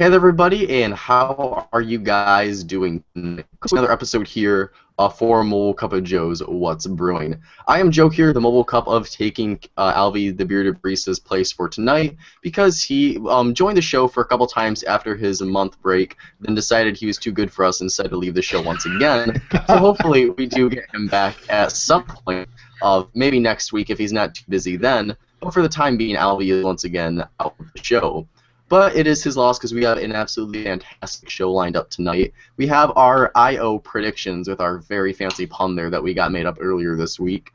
Hey there, everybody, and how are you guys doing? Another episode here for Mobile Cup of Joe's What's Brewing. I am Joe here, the Mobile Cup of taking Alvie, the bearded barista's place for tonight because he joined the show for a couple times after his month break, then decided he was too good for us and decided to leave the show once again. So hopefully we do get him back at some point, maybe next week if he's not too busy then. But for the time being, Alvie is once again out of the show. But it is his loss because we have an absolutely fantastic show lined up tonight. We have our I.O. predictions with our very fancy pun there that we got made up earlier this week.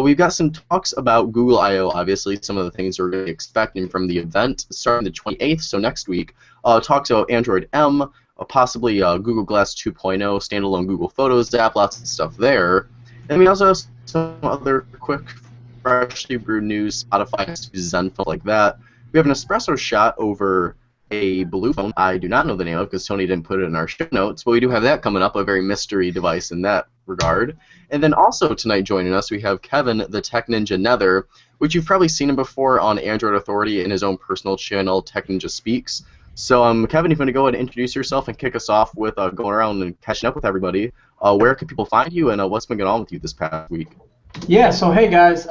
We've got some talks about Google I.O., obviously, some of the things we're really expecting from the event starting the 28th, so next week. Talks about Android M, possibly Google Glass 2.0, standalone Google Photos app, lots of stuff there. And we also have some other quick, freshly brewed news, Spotify, Zenfone, like that. We have an espresso shot over a blue phone I do not know the name of because Tony didn't put it in our show notes, but we do have that coming up, a very mystery device in that regard. And then also tonight joining us, we have Kevin, the Tech Ninja Nether, which you've probably seen him before on Android Authority in his own personal channel, Tech Ninja Speaks. So, Kevin, if you want to go ahead and introduce yourself and kick us off with going around and catching up with everybody, where can people find you and what's been going on with you this past week? Yeah, so hey guys,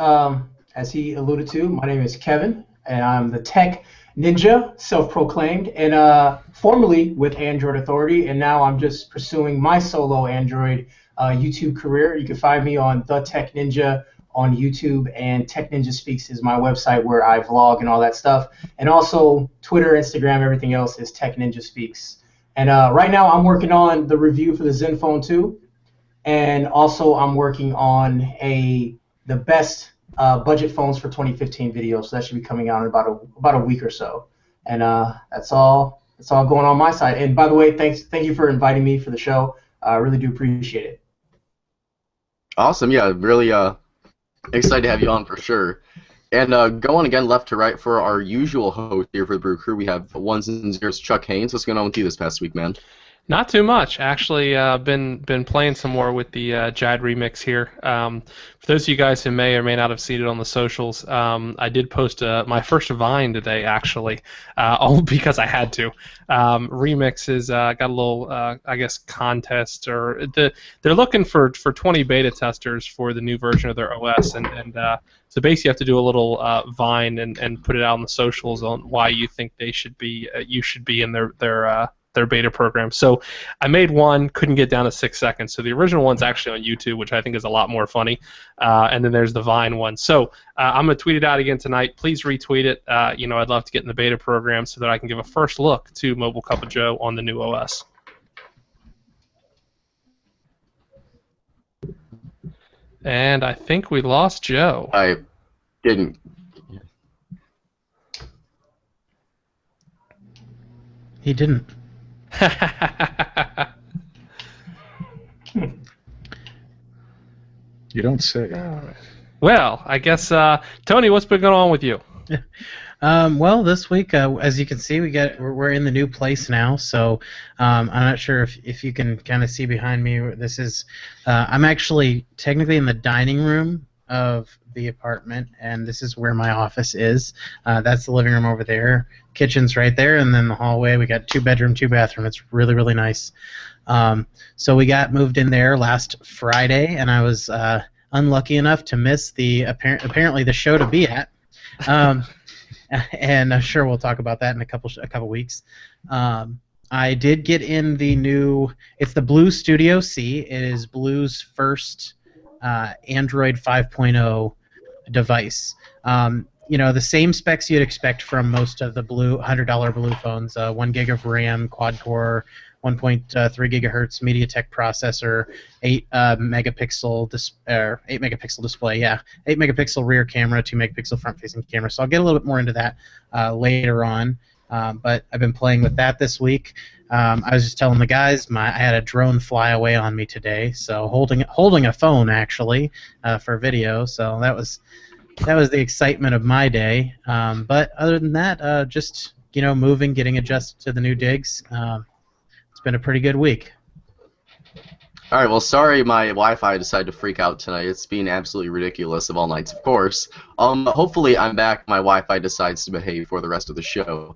as he alluded to, my name is Kevin. And I'm the Tech Ninja, self-proclaimed, and formerly with Android Authority, and now I'm just pursuing my solo Android YouTube career. You can find me on The Tech Ninja on YouTube, and Tech Ninja Speaks is my website where I vlog and all that stuff. And also Twitter, Instagram, everything else is Tech Ninja Speaks. And right now I'm working on the review for the Zenfone 2, and also I'm working on the best budget phones for 2015 videos, so that should be coming out in about a week or so. And that's all going on my side. And by the way, thank you for inviting me for the show. I really do appreciate it. Awesome, yeah, really excited to have you on for sure. And going again left to right for our usual host here for the Brew Crew, we have ones and zeros Chuck Haines. What's going on with you this past week, man? Not too much, actually. Been playing some more with the Jad remix here. For those of you guys who may or may not have seen it on the socials, I did post my first Vine today, actually, all because I had to. Remix has got a little, I guess, contest, or they're looking for 20 beta testers for the new version of their OS, and so basically you have to do a little Vine and put it out on the socials on why you think they should be, you should be in their beta program. So I made one, couldn't get down to 6 seconds. So the original one's actually on YouTube, which I think is a lot more funny. And then there's the Vine one. So I'm going to tweet it out again tonight. Please retweet it. I'd love to get in the beta program so that I can give a first look to Mobile Cup of Joe on the new OS. And I think we lost Joe. I didn't. He didn't. You don't say. Well, I guess Tony, what's been going on with you? Well, this week, as you can see, we're in the new place now. So I'm not sure if you can kind of see behind me. This is I'm actually technically in the dining room of the apartment, and this is where my office is. That's the living room over there. Kitchen's right there, and then the hallway. We got 2 bedroom, 2 bathroom. It's really, really nice. So we got moved in there last Friday, and I was unlucky enough to miss apparently the show to be at. And I'm sure we'll talk about that in a couple weeks. I did get in the new. It's the Blue Studio C. It is Blue's first Android 5.0 device. The same specs you'd expect from most of the $100 Blue phones. 1 gig of RAM, quad-core, 1.3 gigahertz MediaTek processor, 8 megapixel display. Yeah, 8 megapixel rear camera, 2 megapixel front-facing camera. So I'll get a little bit more into that later on. But I've been playing with that this week. I was just telling the guys I had a drone fly away on me today, so holding a phone actually for video. So that was the excitement of my day. But other than that, just moving, getting adjusted to the new digs. It's been a pretty good week. All right, well, sorry my Wi-Fi decided to freak out tonight. It's been absolutely ridiculous of all nights, of course. Hopefully I'm back. My Wi-Fi decides to behave for the rest of the show.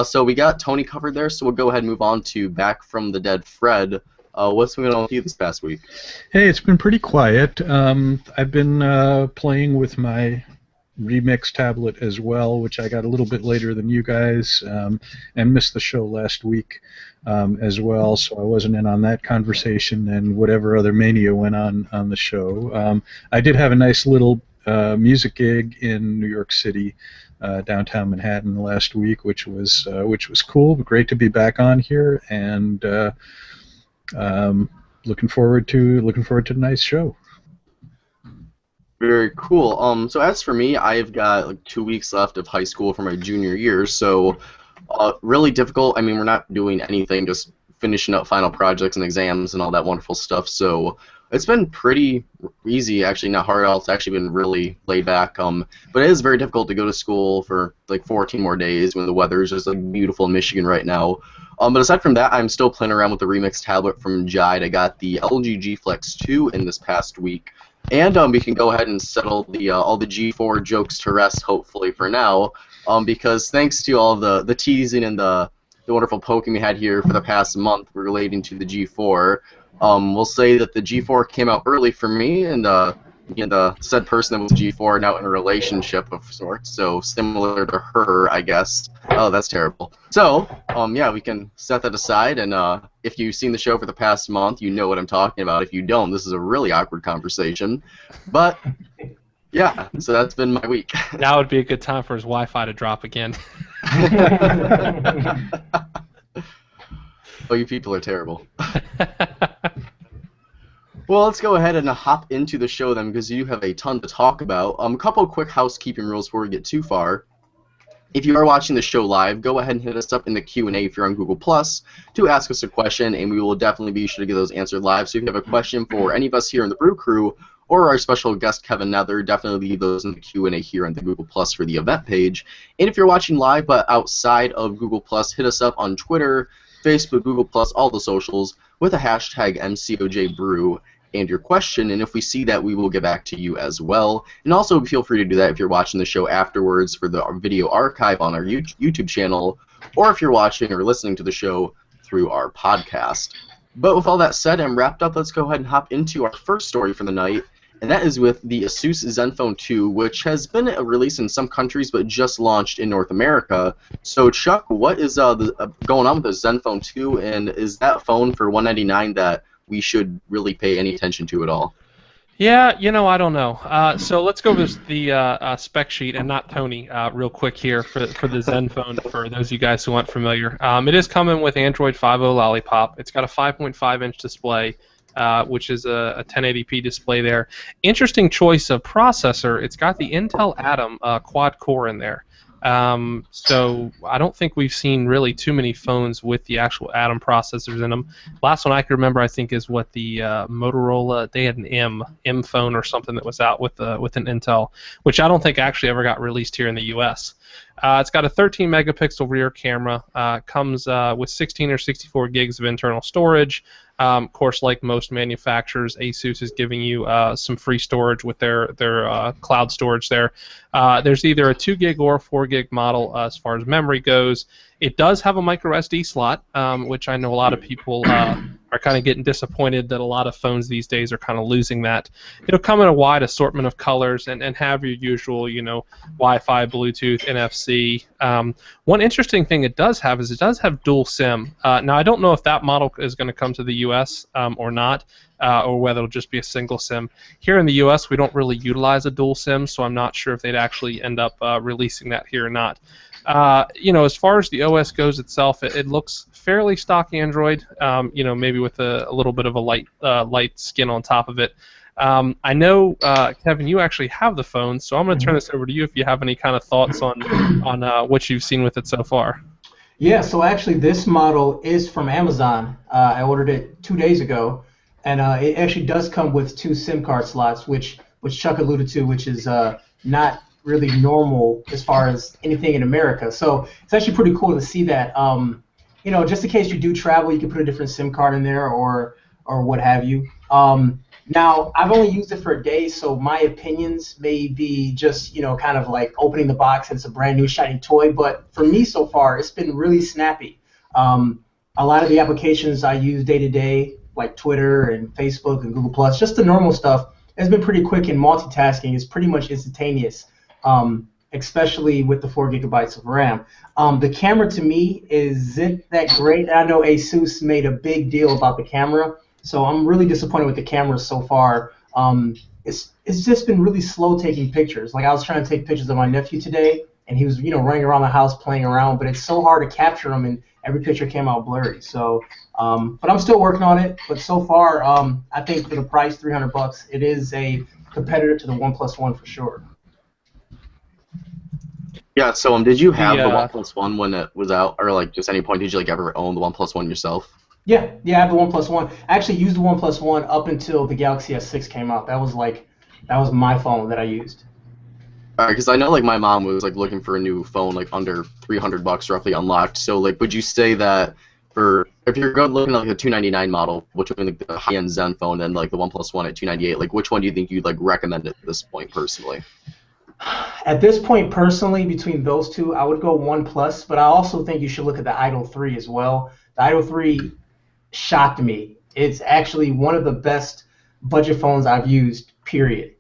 So we got Tony covered there, so we'll go ahead and move on to Back from the Dead Fred. What's going on with you this past week? Hey, it's been pretty quiet. I've been playing with my remix tablet as well, which I got a little bit later than you guys, and missed the show last week as well, so I wasn't in on that conversation and whatever other mania went on the show. I did have a nice little music gig in New York City, downtown Manhattan last week, which was cool. Great to be back on here, and looking forward to a nice show. Very cool. So as for me, I've got like 2 weeks left of high school for my junior year, so really difficult. I mean, we're not doing anything, just finishing up final projects and exams and all that wonderful stuff. So it's been pretty easy, actually, not hard at all. It's actually been really laid back. But it is very difficult to go to school for like 14 more days when the weather is just like beautiful in Michigan right now. But aside from that, I'm still playing around with the remix tablet from Jide. I got the LG G Flex 2 in this past week. And we can go ahead and settle the all the G4 jokes to rest, hopefully, for now, because thanks to all the teasing and the wonderful poking we had here for the past month relating to the G4, we'll say that the G4 came out early for me, and the said person that was G4 now in a relationship of sorts, so similar to her, I guess. Oh, that's terrible. So, yeah, we can set that aside, and if you've seen the show for the past month, you know what I'm talking about. If you don't, this is a really awkward conversation. But, yeah, so that's been my week. Now would be a good time for his Wi-Fi to drop again. Oh, you people are terrible. Well, let's go ahead and hop into the show then, because you have a ton to talk about. A couple of quick housekeeping rules before we get too far. If you are watching the show live, go ahead and hit us up in the Q&A if you're on Google Plus to ask us a question, and we will definitely be sure to get those answered live. So if you have a question for any of us here in the Brew Crew or our special guest Kevin Nether, definitely leave those in the Q&A here on the Google Plus for the event page. And if you're watching live but outside of Google Plus, hit us up on Twitter, Facebook, Google Plus, all the socials with a hashtag MCOJBrew and your question, and if we see that, we will get back to you as well. And also feel free to do that if you're watching the show afterwards for the video archive on our YouTube channel, or if you're watching or listening to the show through our podcast. But with all that said and wrapped up, let's go ahead and hop into our first story for the night, and that is with the Asus Zenfone 2, which has been released in some countries but just launched in North America. So Chuck, what is going on with the Zenfone 2, and is that phone for $199 that we should really pay any attention to at all? Yeah, I don't know. So let's go with the spec sheet, and not Tony, real quick here for the Zenfone, for those of you guys who aren't familiar. It is coming with Android 5.0 Lollipop. It's got a 5.5-inch display, which is a 1080p display there. Interesting choice of processor. It's got the Intel Atom quad-core in there. So I don't think we've seen really too many phones with the actual Atom processors in them. Last one I can remember, I think, is what the Motorola. They had an M phone or something that was out with an Intel, which I don't think actually ever got released here in the U.S. It's got a 13-megapixel rear camera. Comes with 16 or 64 gigs of internal storage. Of course, like most manufacturers, Asus is giving you some free storage with their cloud storage there. There's either a 2 gig or a 4 gig model as far as memory goes. It does have a micro SD slot, which I know a lot of people are kind of getting disappointed that a lot of phones these days are kind of losing that. It'll come in a wide assortment of colors and have your usual, Wi-Fi, Bluetooth, NFC. One interesting thing it does have is it does have dual SIM. Now, I don't know if that model is going to come to the U.S. Or not, or whether it'll just be a single SIM. Here in the U.S., we don't really utilize a dual SIM, so I'm not sure if they'd actually end up releasing that here or not. As far as the OS goes itself, it looks fairly stock Android, maybe with a little bit of a light skin on top of it. I know, Kevin, you actually have the phone, so I'm going to turn this over to you if you have any kind of thoughts on what you've seen with it so far. Yeah, so actually this model is from Amazon. I ordered it 2 days ago, and it actually does come with 2 SIM card slots, which Chuck alluded to, which is not really normal as far as anything in America. So it's actually pretty cool to see that. Just in case you do travel, you can put a different SIM card in there or what have you. Now, I've only used it for a day, so my opinions may be just, kind of like opening the box and it's a brand new shiny toy. But for me so far, it's been really snappy. A lot of the applications I use day to day, like Twitter and Facebook and Google Plus, just the normal stuff, has been pretty quick, and multitasking is pretty much instantaneous, especially with the 4 gigabytes of RAM. The camera to me isn't that great. I know Asus made a big deal about the camera. So I'm really disappointed with the cameras so far. It's just been really slow taking pictures. Like I was trying to take pictures of my nephew today, and he was running around the house playing around, but it's so hard to capture him, and every picture came out blurry. So, but I'm still working on it. But so far, I think for the price, $300, it is a competitor to the OnePlus One for sure. Yeah. So did you have the OnePlus One when it was out, or like just any point did you like ever own the OnePlus One yourself? Yeah, I have the OnePlus One. I actually used the OnePlus One up until the Galaxy S6 came out. That was my phone that I used. Alright, because I know like my mom was like looking for a new phone like under $300 roughly unlocked. So like, would you say that if you're looking at like a $299 model, which would be like the high-end Zen phone, and like the OnePlus One at $298, like which one do you think you'd like recommend at this point personally? At this point, personally, between those two, I would go OnePlus, but I also think you should look at the Idol 3 as well. The Idol 3 shocked me. It's actually one of the best budget phones I've used, period.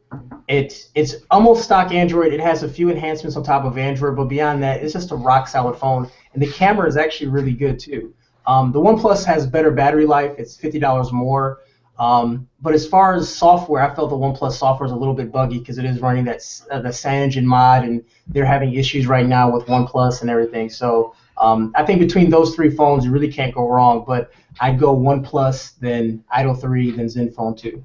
It's almost stock Android. It has a few enhancements on top of Android, but beyond that, it's just a rock-solid phone. And the camera is actually really good, too. The OnePlus has better battery life. It's $50 more. But as far as software, I felt the OnePlus software is a little bit buggy because it is running the CyanogenMod, mod, and they're having issues right now with OnePlus and everything. So I think between those 3 phones, you really can't go wrong. But I'd go OnePlus, then Idol 3, then Zenfone 2.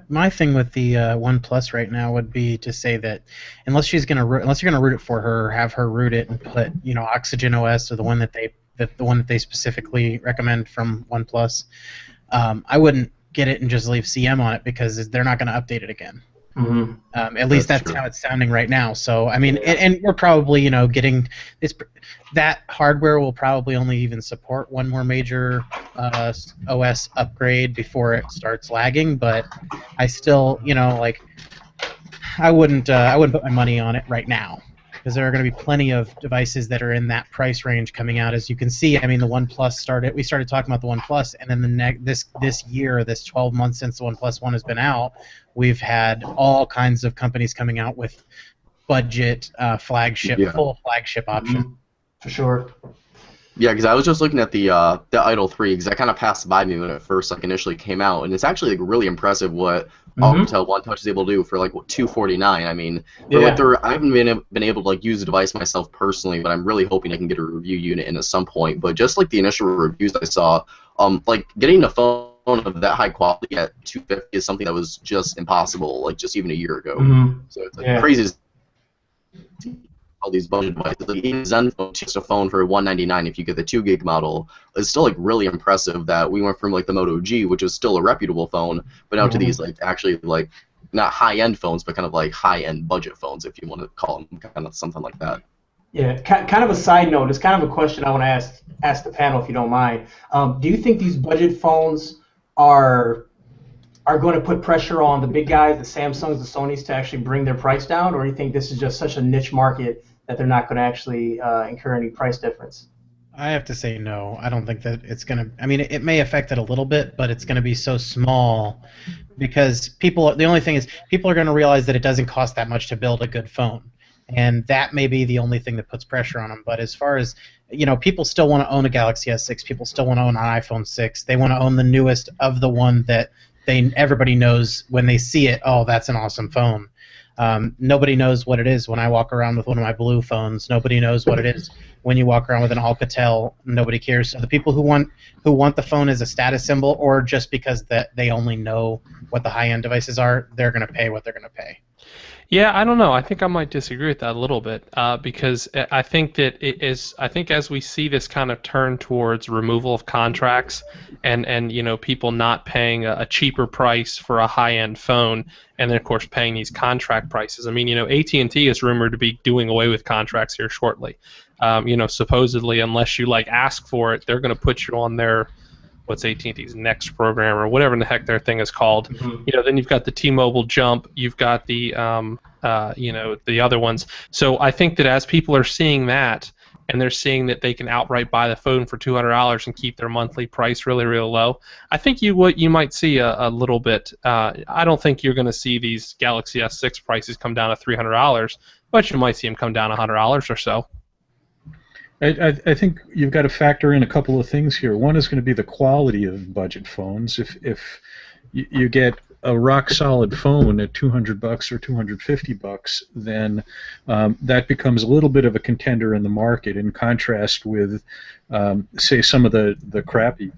My thing with the OnePlus right now would be to say that unless you're gonna root it for her, have her root it and put Oxygen OS or the one that they specifically recommend from OnePlus, I wouldn't get it and just leave CM on it because they're not going to update it again. Mm-hmm. At least that's how it's sounding right now. So I mean, and we're probably getting this. That hardware will probably only even support one more major OS upgrade before it starts lagging. But I still, I wouldn't put my money on it right now because there are going to be plenty of devices that are in that price range coming out. As you can see, I mean, the OnePlus we started talking about the OnePlus, and then this year, this 12 months since the OnePlus One has been out, we've had all kinds of companies coming out with budget full flagship option. For sure. Yeah, because I was just looking at the Idol 3 because that kind of passed by me when it first initially came out, and it's actually like really impressive what Alcatel One Touch is able to do for like $249. I mean, I haven't been able to like use the device myself personally, but I'm really hoping I can get a review unit in at some point. But just like the initial reviews I saw, like getting a phone of that high quality at $250 is something that was just impossible, like just even a year ago. So it's like crazy. All these budget devices, like even Zenfone, just a phone for $199 if you get the 2 gig model, is still like really impressive that we went from like the Moto G, which is still a reputable phone, but now to these like actually like not high end phones, but kind of like high end budget phones, if you want to call them kind of something like that. Yeah, kind of a side note. It's kind of a question I want to ask the panel if you don't mind. Do you think these budget phones are going to put pressure on the big guys, the Samsungs, the Sonys, to actually bring their price down, or do you think this is just such a niche market that they're not going to actually incur any price difference? I have to say no. I don't think that it's going to. I mean, it may affect it a little bit, but it's going to be so small because the only thing is people are going to realize that it doesn't cost that much to build a good phone. And that may be the only thing that puts pressure on them. But as far as, people still want to own a Galaxy S6. People still want to own an iPhone 6. They want to own the newest of the one that everybody knows when they see it, oh, that's an awesome phone. Nobody knows what it is when I walk around with one of my blue phones. Nobody knows what it is when you walk around with an Alcatel. Nobody cares. So the people who want the phone as a status symbol, or just because that they only know what the high-end devices are, they're going to pay what they're going to pay. Yeah, I don't know. I think I might disagree with that a little bit because I think that I think as we see this kind of turn towards removal of contracts and people not paying a cheaper price for a high-end phone, and then of course paying these contract prices. I mean, AT&T is rumored to be doing away with contracts here shortly. Supposedly, unless you ask for it, they're going to put you on their what's AT&T's Next program or whatever in the heck their thing is called. Then you've got the T-Mobile Jump, you've got the the other ones. So I think that as people are seeing that, and they're seeing that they can outright buy the phone for $200 and keep their monthly price really, really low, I think you might see a little bit. I don't think you're going to see these Galaxy S6 prices come down to $300, but you might see them come down $100 or so. I think you've got to factor in a couple of things here. One is going to be the quality of budget phones. If you get a rock-solid phone at $200 or $250, then that becomes a little bit of a contender in the market, in contrast with, say, some of the crappy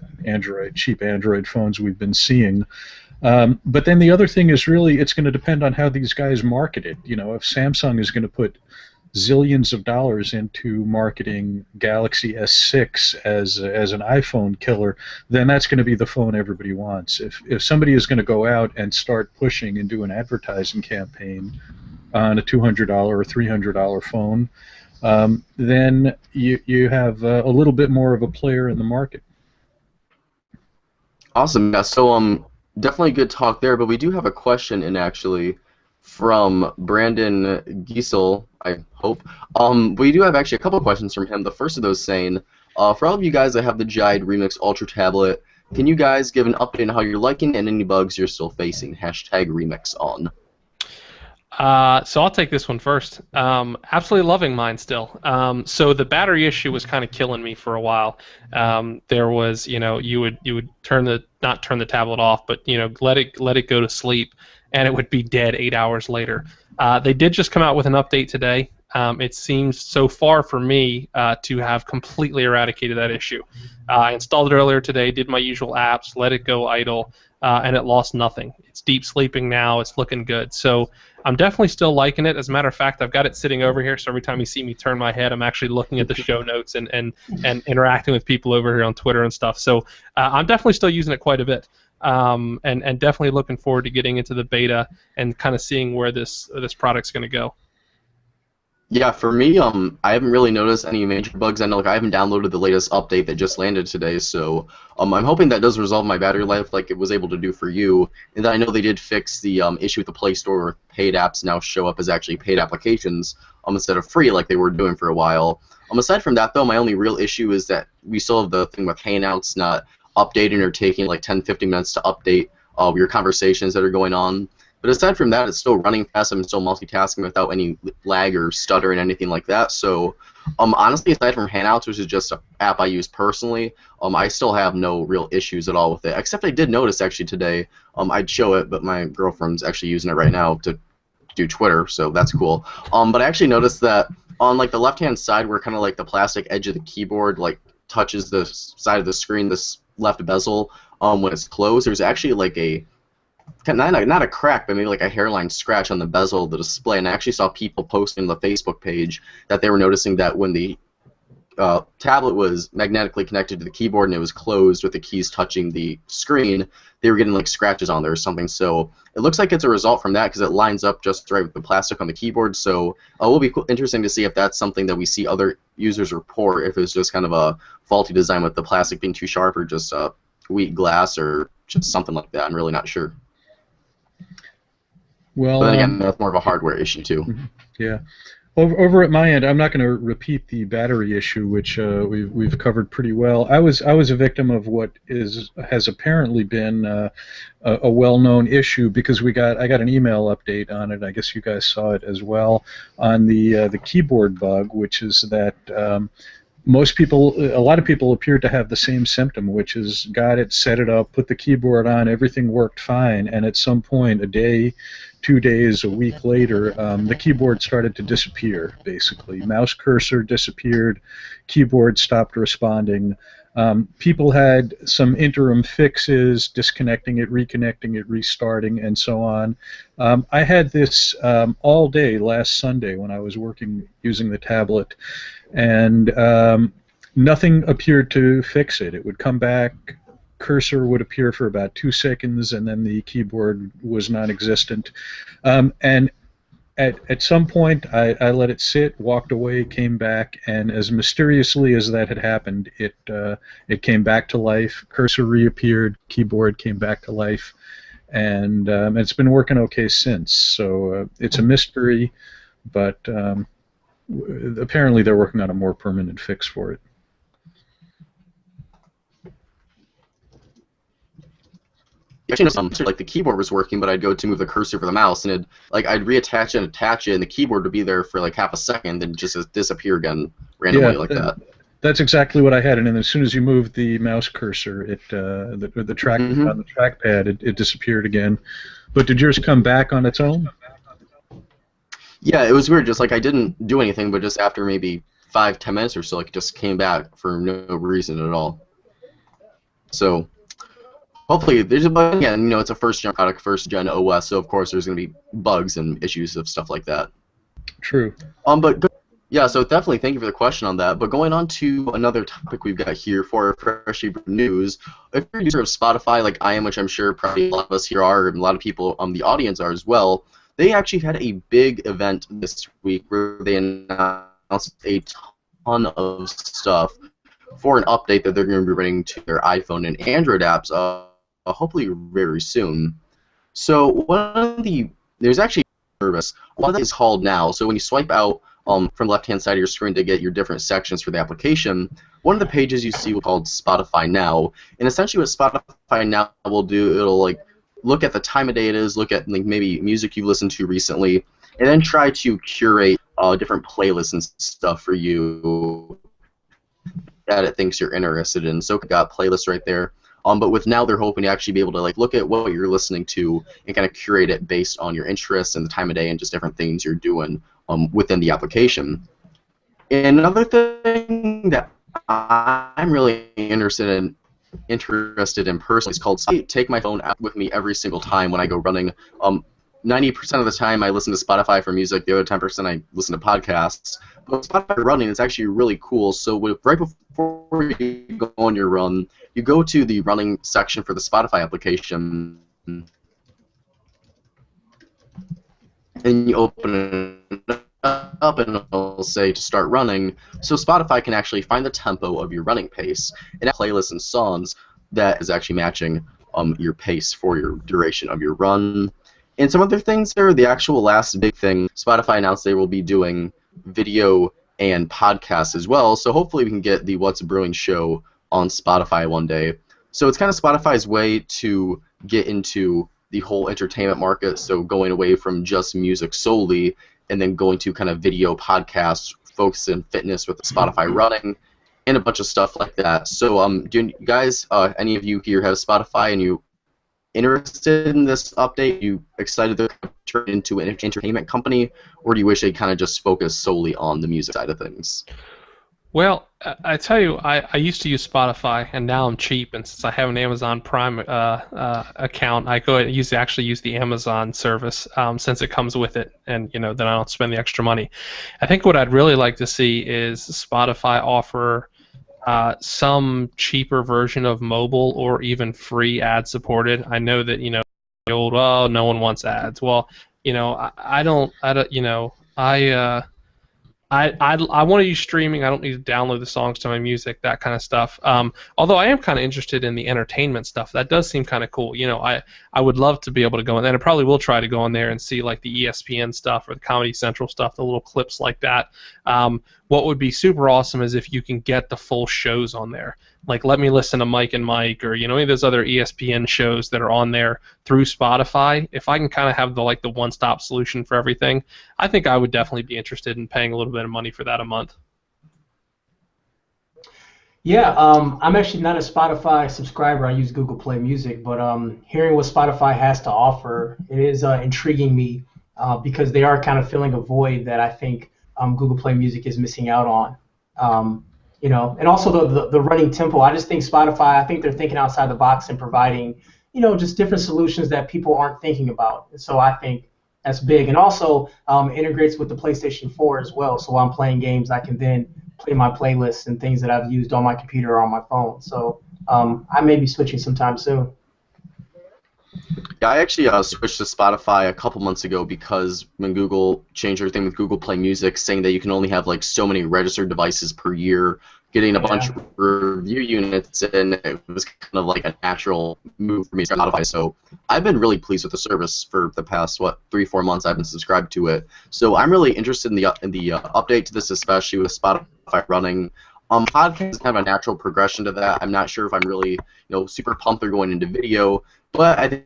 cheap Android phones we've been seeing. But then the other thing is really it's going to depend on how these guys market it. If Samsung is going to put zillions of dollars into marketing Galaxy S6 as an iPhone killer, then that's going to be the phone everybody wants. If somebody is going to go out and start pushing and do an advertising campaign on a $200 or $300 phone, then you have a little bit more of a player in the market. Awesome. Yeah, so definitely good talk there, but we do have a question in actually from Brandon Giesel, I hope. We do have actually a couple of questions from him. The first of those saying, for all of you guys that have the Jide Remix Ultra tablet, can you guys give an update on how you're liking and any bugs you're still facing? #remix on. So I'll take this one first. Absolutely loving mine still. So the battery issue was kind of killing me for a while. There was, you would not turn the tablet off, but let it go to sleep, and it would be dead 8 hours later. They did just come out with an update today. It seems so far for me to have completely eradicated that issue. I installed it earlier today, did my usual apps, let it go idle, and it lost nothing. It's deep sleeping now. It's looking good. So I'm definitely still liking it. As a matter of fact, I've got it sitting over here, so every time you see me turn my head, I'm actually looking at the show notes and interacting with people over here on Twitter and stuff. So I'm definitely still using it quite a bit. And definitely looking forward to getting into the beta and kind of seeing where this product's going to go. Yeah, for me, I haven't really noticed any major bugs. I know, I haven't downloaded the latest update that just landed today, so I'm hoping that does resolve my battery life like it was able to do for you. And then I know they did fix the issue with the Play Store where paid apps now show up as actually paid applications instead of free like they were doing for a while. Aside from that, though, my only real issue is that we still have the thing with Hangouts not updating or taking like 10-15 minutes to update your conversations that are going on. But aside from that, it's still running fast. I'm still multitasking without any lag or stutter and anything like that. So, honestly, aside from Hangouts, which is just an app I use personally, I still have no real issues at all with it. Except I did notice actually today, I'd show it, but my girlfriend's actually using it right now to do Twitter, so that's cool. But I actually noticed that on like the left-hand side, where kind of like the plastic edge of the keyboard like touches the side of the screen, this left bezel, when it's closed, there's actually like a not a crack, but maybe like a hairline scratch on the bezel of the display. And I actually saw people posting on the Facebook page that they were noticing that when the tablet was magnetically connected to the keyboard and it was closed with the keys touching the screen, they were getting like scratches on there or something. So it looks like it's a result from that because it lines up just right with the plastic on the keyboard. So it will be interesting to see if that's something that we see other users report, if it's just kind of a faulty design with the plastic being too sharp or just weak glass or just something like that. I'm really not sure. Well, but then again, that's more of a hardware issue too. Yeah. Over at my end, I'm not going to repeat the battery issue, which we've covered pretty well. I was a victim of what has apparently been a well-known issue because I got an email update on it. I guess you guys saw it as well on the keyboard bug, which is that a lot of people appeared to have the same symptom, which is got it, set it up, put the keyboard on, everything worked fine, and at some point, a day, 2 days, a week later, the keyboard started to disappear, basically. Mouse cursor disappeared, keyboard stopped responding. People had some interim fixes, disconnecting it, reconnecting it, restarting, and so on. I had this all day last Sunday when I was working using the tablet, and nothing appeared to fix it. It would come back, cursor would appear for about 2 seconds, and then the keyboard was non-existent. And at some point, I let it sit, walked away, came back, and as mysteriously as that had happened, it came back to life. Cursor reappeared, keyboard came back to life, and it's been working okay since. So it's a mystery, but apparently they're working on a more permanent fix for it. Actually, like the keyboard was working, but I'd go to move the cursor for the mouse, and I'd reattach it and attach it, and the keyboard would be there for like half a second, then just disappear again randomly like that. That's exactly what I had, and then as soon as you moved the mouse cursor, the track on the trackpad, it disappeared again. But did yours come back on its own? Yeah, it was weird. Just like I didn't do anything, but just after maybe 5-10 minutes or so, like it just came back for no reason at all. So. Hopefully, again, it's a first-gen product, first-gen OS, so of course there's going to be bugs and issues of stuff like that. True. Yeah, so definitely thank you for the question on that. But going on to another topic we've got here for freshly brewed news, if you're a user of Spotify like I am, which I'm sure probably a lot of us here are, and a lot of people on the audience are as well, they actually had a big event this week where they announced a ton of stuff for an update that they're going to be bringing to their iPhone and Android apps. Hopefully very soon. So there's actually a service. One of that is called Now. So when you swipe out from the left-hand side of your screen to get your different sections for the application, one of the pages you see will be called Spotify Now. And essentially what Spotify Now will do, it'll like look at the time of day it is, look at like maybe music you've listened to recently, and then try to curate different playlists and stuff for you that it thinks you're interested in. So we've got playlists right there. But with Now, they're hoping to actually be able to like look at what you're listening to and kind of curate it based on your interests and the time of day and just different things you're doing within the application. And another thing that I'm really interested in personally is called I take my phone out with me every single time when I go running. 90% of the time I listen to Spotify for music, the other 10% I listen to podcasts. But Spotify running is actually really cool. So right before you go on your run, you go to the running section for the Spotify application, and you open it up, and it'll say to start running. So Spotify can actually find the tempo of your running pace and have playlists and songs that is actually matching your pace for your duration of your run. And some other things there, the actual last big thing, Spotify announced they will be doing video and podcasts as well, so hopefully we can get the What's Brewing show on Spotify one day. So it's kind of Spotify's way to get into the whole entertainment market, so going away from just music solely and then going to kind of video podcasts, focus in fitness with Spotify running, and a bunch of stuff like that. So do you guys, any of you here have Spotify and you interested in this update? You excited to turn into an entertainment company, or do you wish they kind of just focus solely on the music side of things? Well, I tell you, I used to use Spotify, and now I'm cheap, and since I have an Amazon Prime account, I go ahead and actually use the Amazon service since it comes with it, and then I don't spend the extra money. I think what I'd really like to see is Spotify offer some cheaper version of mobile or even free ad supported. I know that the old no one wants ads. Well, I want to use streaming. I don't need to download the songs to my music, that kind of stuff. Although I am kind of interested in the entertainment stuff. That does seem kind of cool. I would love to be able to go in there, and I probably will try to go on there and see like the ESPN stuff or the Comedy Central stuff, the little clips like that. What would be super awesome is if you can get the full shows on there. Like let me listen to Mike and Mike or any of those other ESPN shows that are on there through Spotify. If I can kind of have the one-stop solution for everything, I think I would definitely be interested in paying a little bit of money for that a month. Yeah, I'm actually not a Spotify subscriber. I use Google Play Music, but hearing what Spotify has to offer, it is intriguing me because they are kind of filling a void that I think Google Play Music is missing out on. And also the running tempo. I just think Spotify, I think they're thinking outside the box and providing, just different solutions that people aren't thinking about. And so I think that's big. And also integrates with the PlayStation 4 as well. So while I'm playing games, I can then play my playlists and things that I've used on my computer or on my phone. So I may be switching sometime soon. Yeah, I actually switched to Spotify a couple months ago because when Google changed their thing with Google Play Music, saying that you can only have like so many registered devices per year, getting a bunch Yeah. of review units in, it was kind of like a natural move for me to Spotify. So I've been really pleased with the service for the past 3-4 months I've been subscribed to it. So I'm really interested in the update to this, especially with Spotify running. Podcast is kind of a natural progression to that. I'm not sure if I'm really super pumped they're going into video. But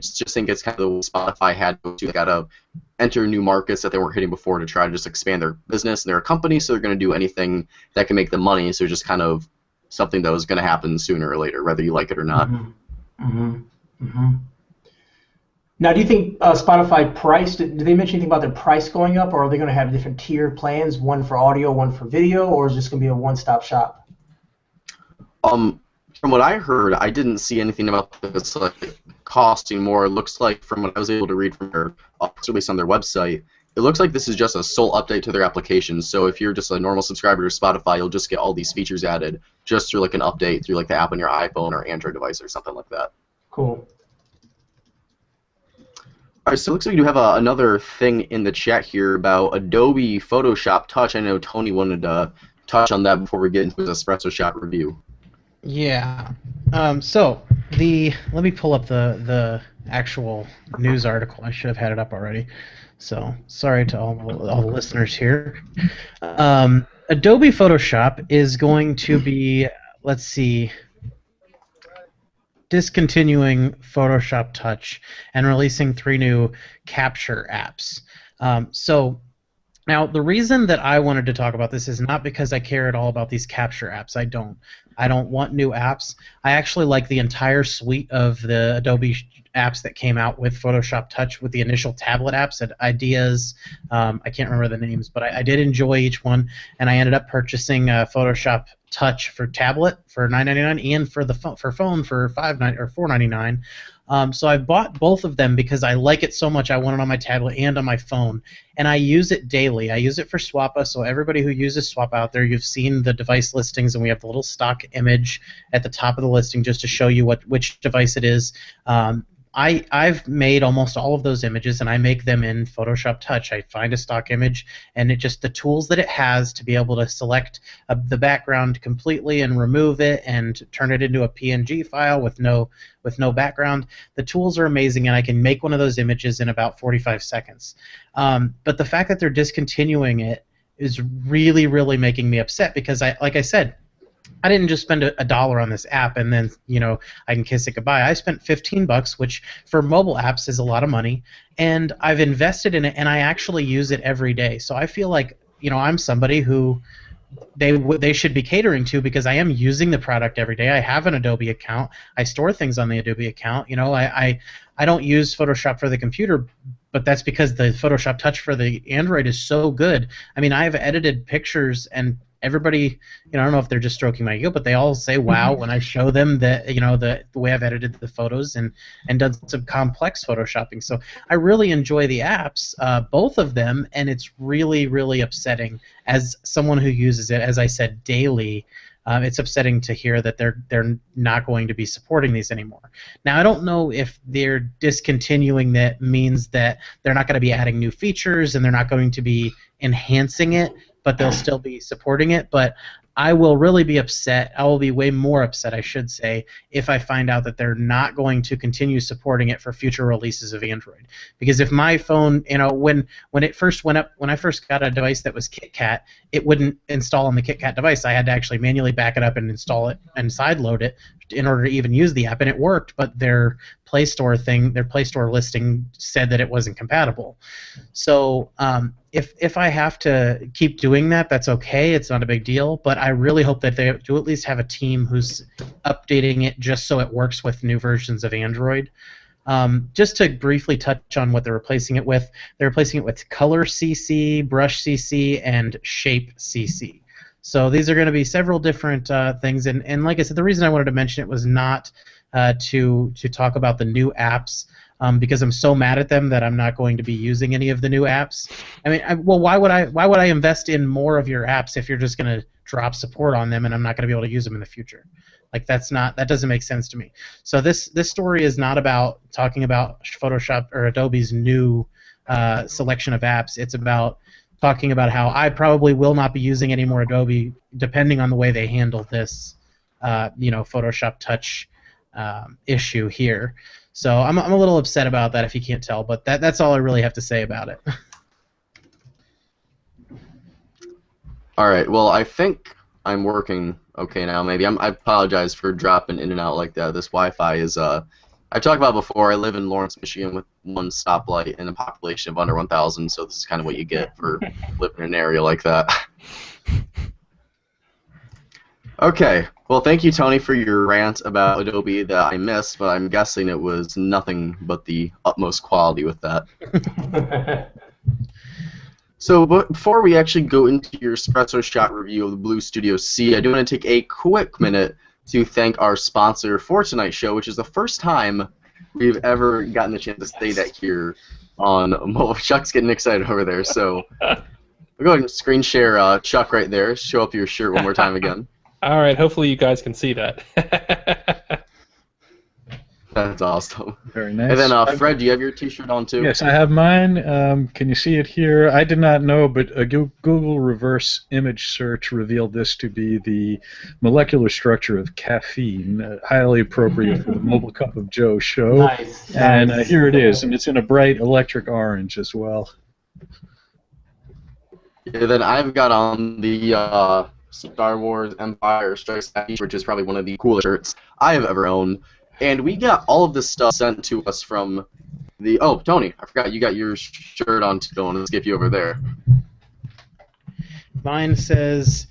just think it's kind of the way Spotify had to. They got to enter new markets that they weren't hitting before to try to just expand their business, and they're a company, so they're going to do anything that can make them money. So just kind of something that was going to happen sooner or later, whether you like it or not. Now, do you think Spotify price? Did they mention anything about their price going up, or are they going to have different tier plans, one for audio, one for video, or is this going to be a one-stop shop? From what I heard, I didn't see anything about this like costing more. It looks like, from what I was able to read from their release on their website, it looks like this is just a sole update to their application. So if you're just a normal subscriber to Spotify, you'll just get all these features added just through like an update through like the app on your iPhone or Android device or something like that. Cool. All right, so it looks like we do have another thing in the chat here about Adobe Photoshop Touch. I know Tony wanted to touch on that before we get into his espresso shot review. Yeah. So let me pull up the actual news article. I should have had it up already. So sorry to all the listeners here. Adobe Photoshop is going to be, let's see, discontinuing Photoshop Touch and releasing 3 new capture apps. So now, the reason that I wanted to talk about this is not because I care at all about these capture apps. I don't want new apps. I actually like the entire suite of the Adobe apps that came out with Photoshop Touch, with the initial tablet apps and Ideas. I can't remember the names, but I did enjoy each one, and I ended up purchasing Photoshop Touch for tablet for $9.99 and for phone for $4.99. So I bought both of them because I like it so much. I want it on my tablet and on my phone, and I use it daily. I use it for Swappa, so everybody who uses Swappa out there, you've seen the device listings, and we have the little stock image at the top of the listing just to show you which device it is. I've made almost all of those images, and I make them in Photoshop Touch. I find a stock image, and the tools that it has to be able to select the background completely and remove it and turn it into a PNG file with no background. The tools are amazing, and I can make one of those images in about 45 seconds. But the fact that they're discontinuing it is really, really making me upset because, like I said, I didn't just spend $1 on this app and then I can kiss it goodbye. I spent $15, which for mobile apps is a lot of money, and I've invested in it, and I actually use it every day. So I feel like I'm somebody who they should be catering to because I am using the product every day. I have an Adobe account. I store things on the Adobe account. I don't use Photoshop for the computer, but that's because the Photoshop Touch for the Android is so good. I mean, I have edited pictures, and everybody, I don't know if they're just stroking my ego, but they all say wow when I show them that the way I've edited the photos and done some complex photoshopping. So I really enjoy the apps, both of them, and it's really, really upsetting as someone who uses it, as I said, daily. It's upsetting to hear that they're not going to be supporting these anymore. Now, I don't know if they're discontinuing that means that they're not going to be adding new features and they're not going to be enhancing it, but they'll still be supporting it. But I will really be upset. I will be way more upset, I should say, if I find out that they're not going to continue supporting it for future releases of Android. Because if my phone, when it first went up, when I first got a device that was KitKat, it wouldn't install on the KitKat device. I had to actually manually back it up and install it and sideload it in order to even use the app, and it worked. But their Play Store listing said that it wasn't compatible. So if I have to keep doing that, that's okay. It's not a big deal. But I really hope that they do at least have a team who's updating it just so it works with new versions of Android. Just to briefly touch on what they're replacing it with, they're replacing it with Color CC, Brush CC, and Shape CC. So these are going to be several different things. And like I said, the reason I wanted to mention it was not to talk about the new apps. because I'm so mad at them that I'm not going to be using any of the new apps. I mean, why would I invest in more of your apps if you're just going to drop support on them and I'm not going to be able to use them in the future? Like that doesn't make sense to me. So this story is not about talking about Photoshop or Adobe's new selection of apps. It's about talking about how I probably will not be using any more Adobe depending on the way they handle this, Photoshop Touch issue here. So I'm a little upset about that if you can't tell, but that's all I really have to say about it. All right. Well, I think I'm working okay now. Maybe I apologize for dropping in and out like that. This Wi-Fi is I talked about before. I live in Lawrence, Michigan, with one stoplight and a population of under 1,000. So this is kind of what you get for living in an area like that. Okay. Well, thank you, Tony, for your rant about Adobe that I missed, but I'm guessing it was nothing but the utmost quality with that. So before we actually go into your espresso shot review of the Blue Studio C, I do want to take a quick minute to thank our sponsor for tonight's show, which is the first time we've ever gotten the chance to say that here on mobile. Chuck's getting excited over there, so we'll go ahead and screen share Chuck right there. Show up your shirt one more time again. All right, hopefully you guys can see that. That's awesome. Very nice. And then, Fred, do you have your T-shirt on too? Yes, I have mine. Can you see it here? I did not know, but a Google reverse image search revealed this to be the molecular structure of caffeine, highly appropriate for the Mobile Cup of Joe show. Nice. And here it is, and it's in a bright electric orange as well. Yeah, then I've got on the Star Wars Empire Strikes Back, which is probably one of the coolest shirts I have ever owned. And we got all of this stuff sent to us from the... Oh, Tony, I forgot you got your shirt on too. Don't want to skip you over there. Mine says,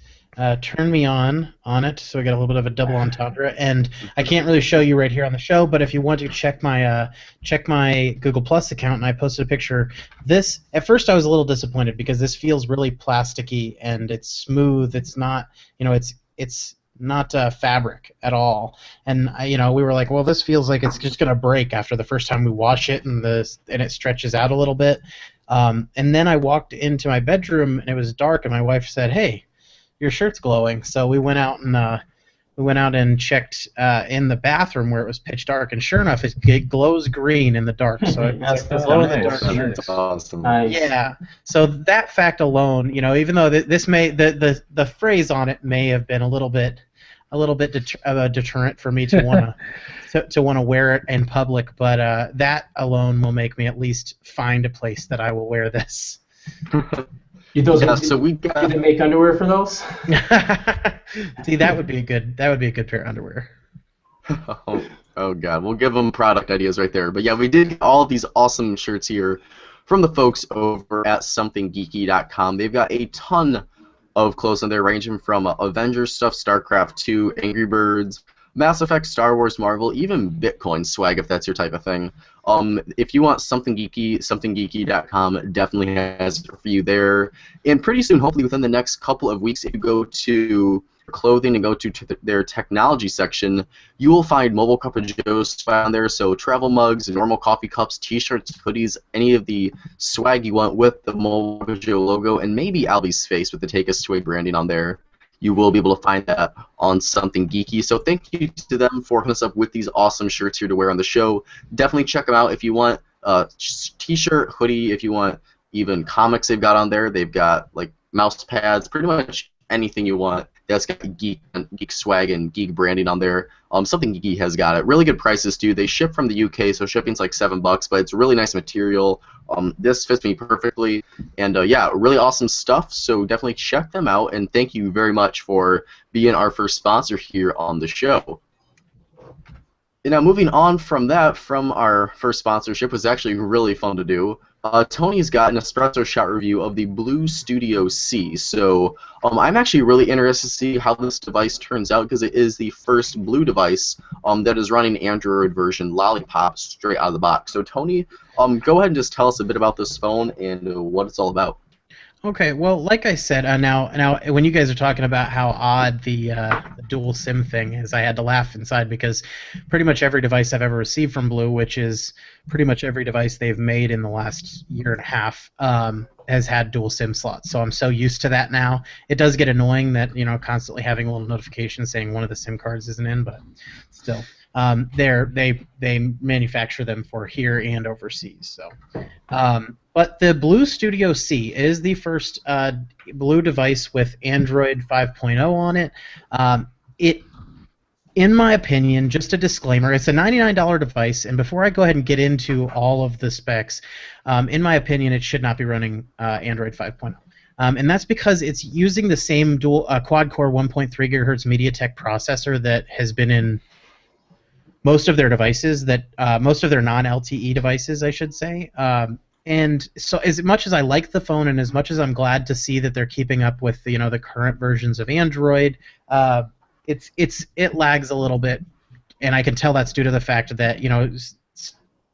turn me on it, so I got a little bit of a double entendre. And I can't really show you right here on the show, but if you want to check my Google Plus account, and I posted a picture. This, at first I was a little disappointed because this feels really plasticky and it's smooth. It's not, it's not fabric at all, and we were like, well, this feels like it's just gonna break after the first time we wash it, and it stretches out a little bit. And then I walked into my bedroom and it was dark, and my wife said, "Hey, your shirt's glowing." So we went out and checked in the bathroom where it was pitch dark, and sure enough, it glows green in the dark. So it's glow in the dark shirt. That's awesome. Nice. Yeah. So that fact alone, even though this may the phrase on it may have been a little bit of a deterrent for me to want to wear it in public, but that alone will make me at least find a place that I will wear this. So we got... Did they make underwear for those? See, that would be a good pair of underwear. Oh God, we'll give them product ideas right there. But yeah, we did all of these awesome shirts here from the folks over at somethinggeeky.com. They've got a ton of clothes on there, ranging from Avengers stuff, StarCraft 2, Angry Birds, Mass Effect, Star Wars, Marvel, even Bitcoin swag if that's your type of thing. If you want something geeky, somethinggeeky.com definitely has it for you there. And pretty soon, hopefully within the next couple of weeks, if you go to clothing and go to their technology section, you will find Mobile Cup of Joe's swag on there. So travel mugs, normal coffee cups, t-shirts, hoodies, any of the swag you want with the Mobile Cup of Joe logo, and maybe Alvie's face with the Take Us To A branding on there. You will be able to find that on Something Geeky. So thank you to them for hooking us up with these awesome shirts here to wear on the show. Definitely check them out if you want a t-shirt, hoodie, if you want even comics they've got on there. They've got like mouse pads, pretty much anything you want that's got geek swag and geek branding on there. Something Geeky has got it. Really good prices too. They ship from the UK, so shipping's like $7, but it's really nice material. This fits me perfectly, and yeah, really awesome stuff. So definitely check them out, and thank you very much for being our first sponsor here on the show. And now moving on from that, from our first sponsorship, was actually really fun to do. Tony's got an espresso shot review of the Blue Studio C. So I'm actually really interested to see how this device turns out, because it is the first Blue device that is running Android version Lollipop straight out of the box. So Tony, go ahead and just tell us a bit about this phone and what it's all about. Okay, well, like I said, now when you guys are talking about how odd the dual SIM thing is I had to laugh inside because pretty much every device I've ever received from Blue, which is pretty much every device they've made in the last year and a half, has had dual SIM slots. So I'm so used to that now. It does get annoying that, constantly having a little notification saying one of the SIM cards isn't in, but still. They manufacture them for here and overseas. So, but the Blue Studio C is the first Blue device with Android 5.0 on it. In my opinion, just a disclaimer, it's a $99 device, and before I go ahead and get into all of the specs, in my opinion, it should not be running Android 5.0. And that's because it's using the same dual quad-core 1.3 gigahertz MediaTek processor that has been in most of their devices, most of their non-LTE devices, I should say. And so, as much as I like the phone, and as much as I'm glad to see that they're keeping up with the current versions of Android, it lags a little bit, and I can tell that's due to the fact that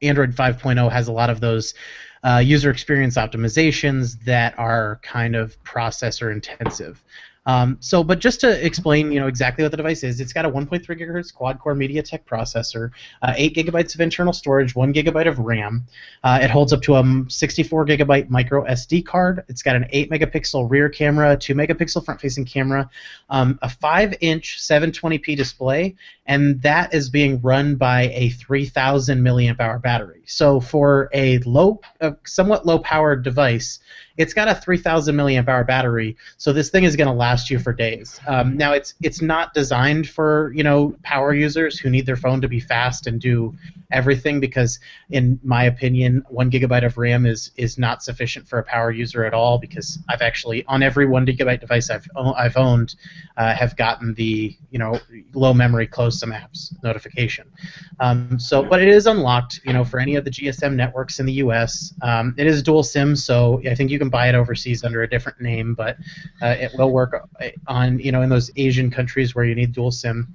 Android 5.0 has a lot of those user experience optimizations that are kind of processor intensive. But just to explain, exactly what the device is, it's got a 1.3 gigahertz quad-core MediaTek processor, 8 gigabytes of internal storage, 1 gigabyte of RAM. It holds up to a 64 gigabyte micro SD card. It's got an 8 megapixel rear camera, 2 megapixel front-facing camera, a 5-inch 720p display, and that is being run by a 3,000 milliamp hour battery. So for a somewhat low-powered device, it's got a 3,000 milliamp hour battery, so this thing is going to last you for days. Now, it's not designed for power users who need their phone to be fast and do everything, because in my opinion, 1 gigabyte of RAM is not sufficient for a power user at all. Because I've actually, on every 1 gigabyte device I've owned, have gotten the low memory, close some apps notification. But it is unlocked for any of the GSM networks in the U.S. It is dual SIM, so I think you can buy it overseas under a different name, but it will work on in those Asian countries where you need dual SIM.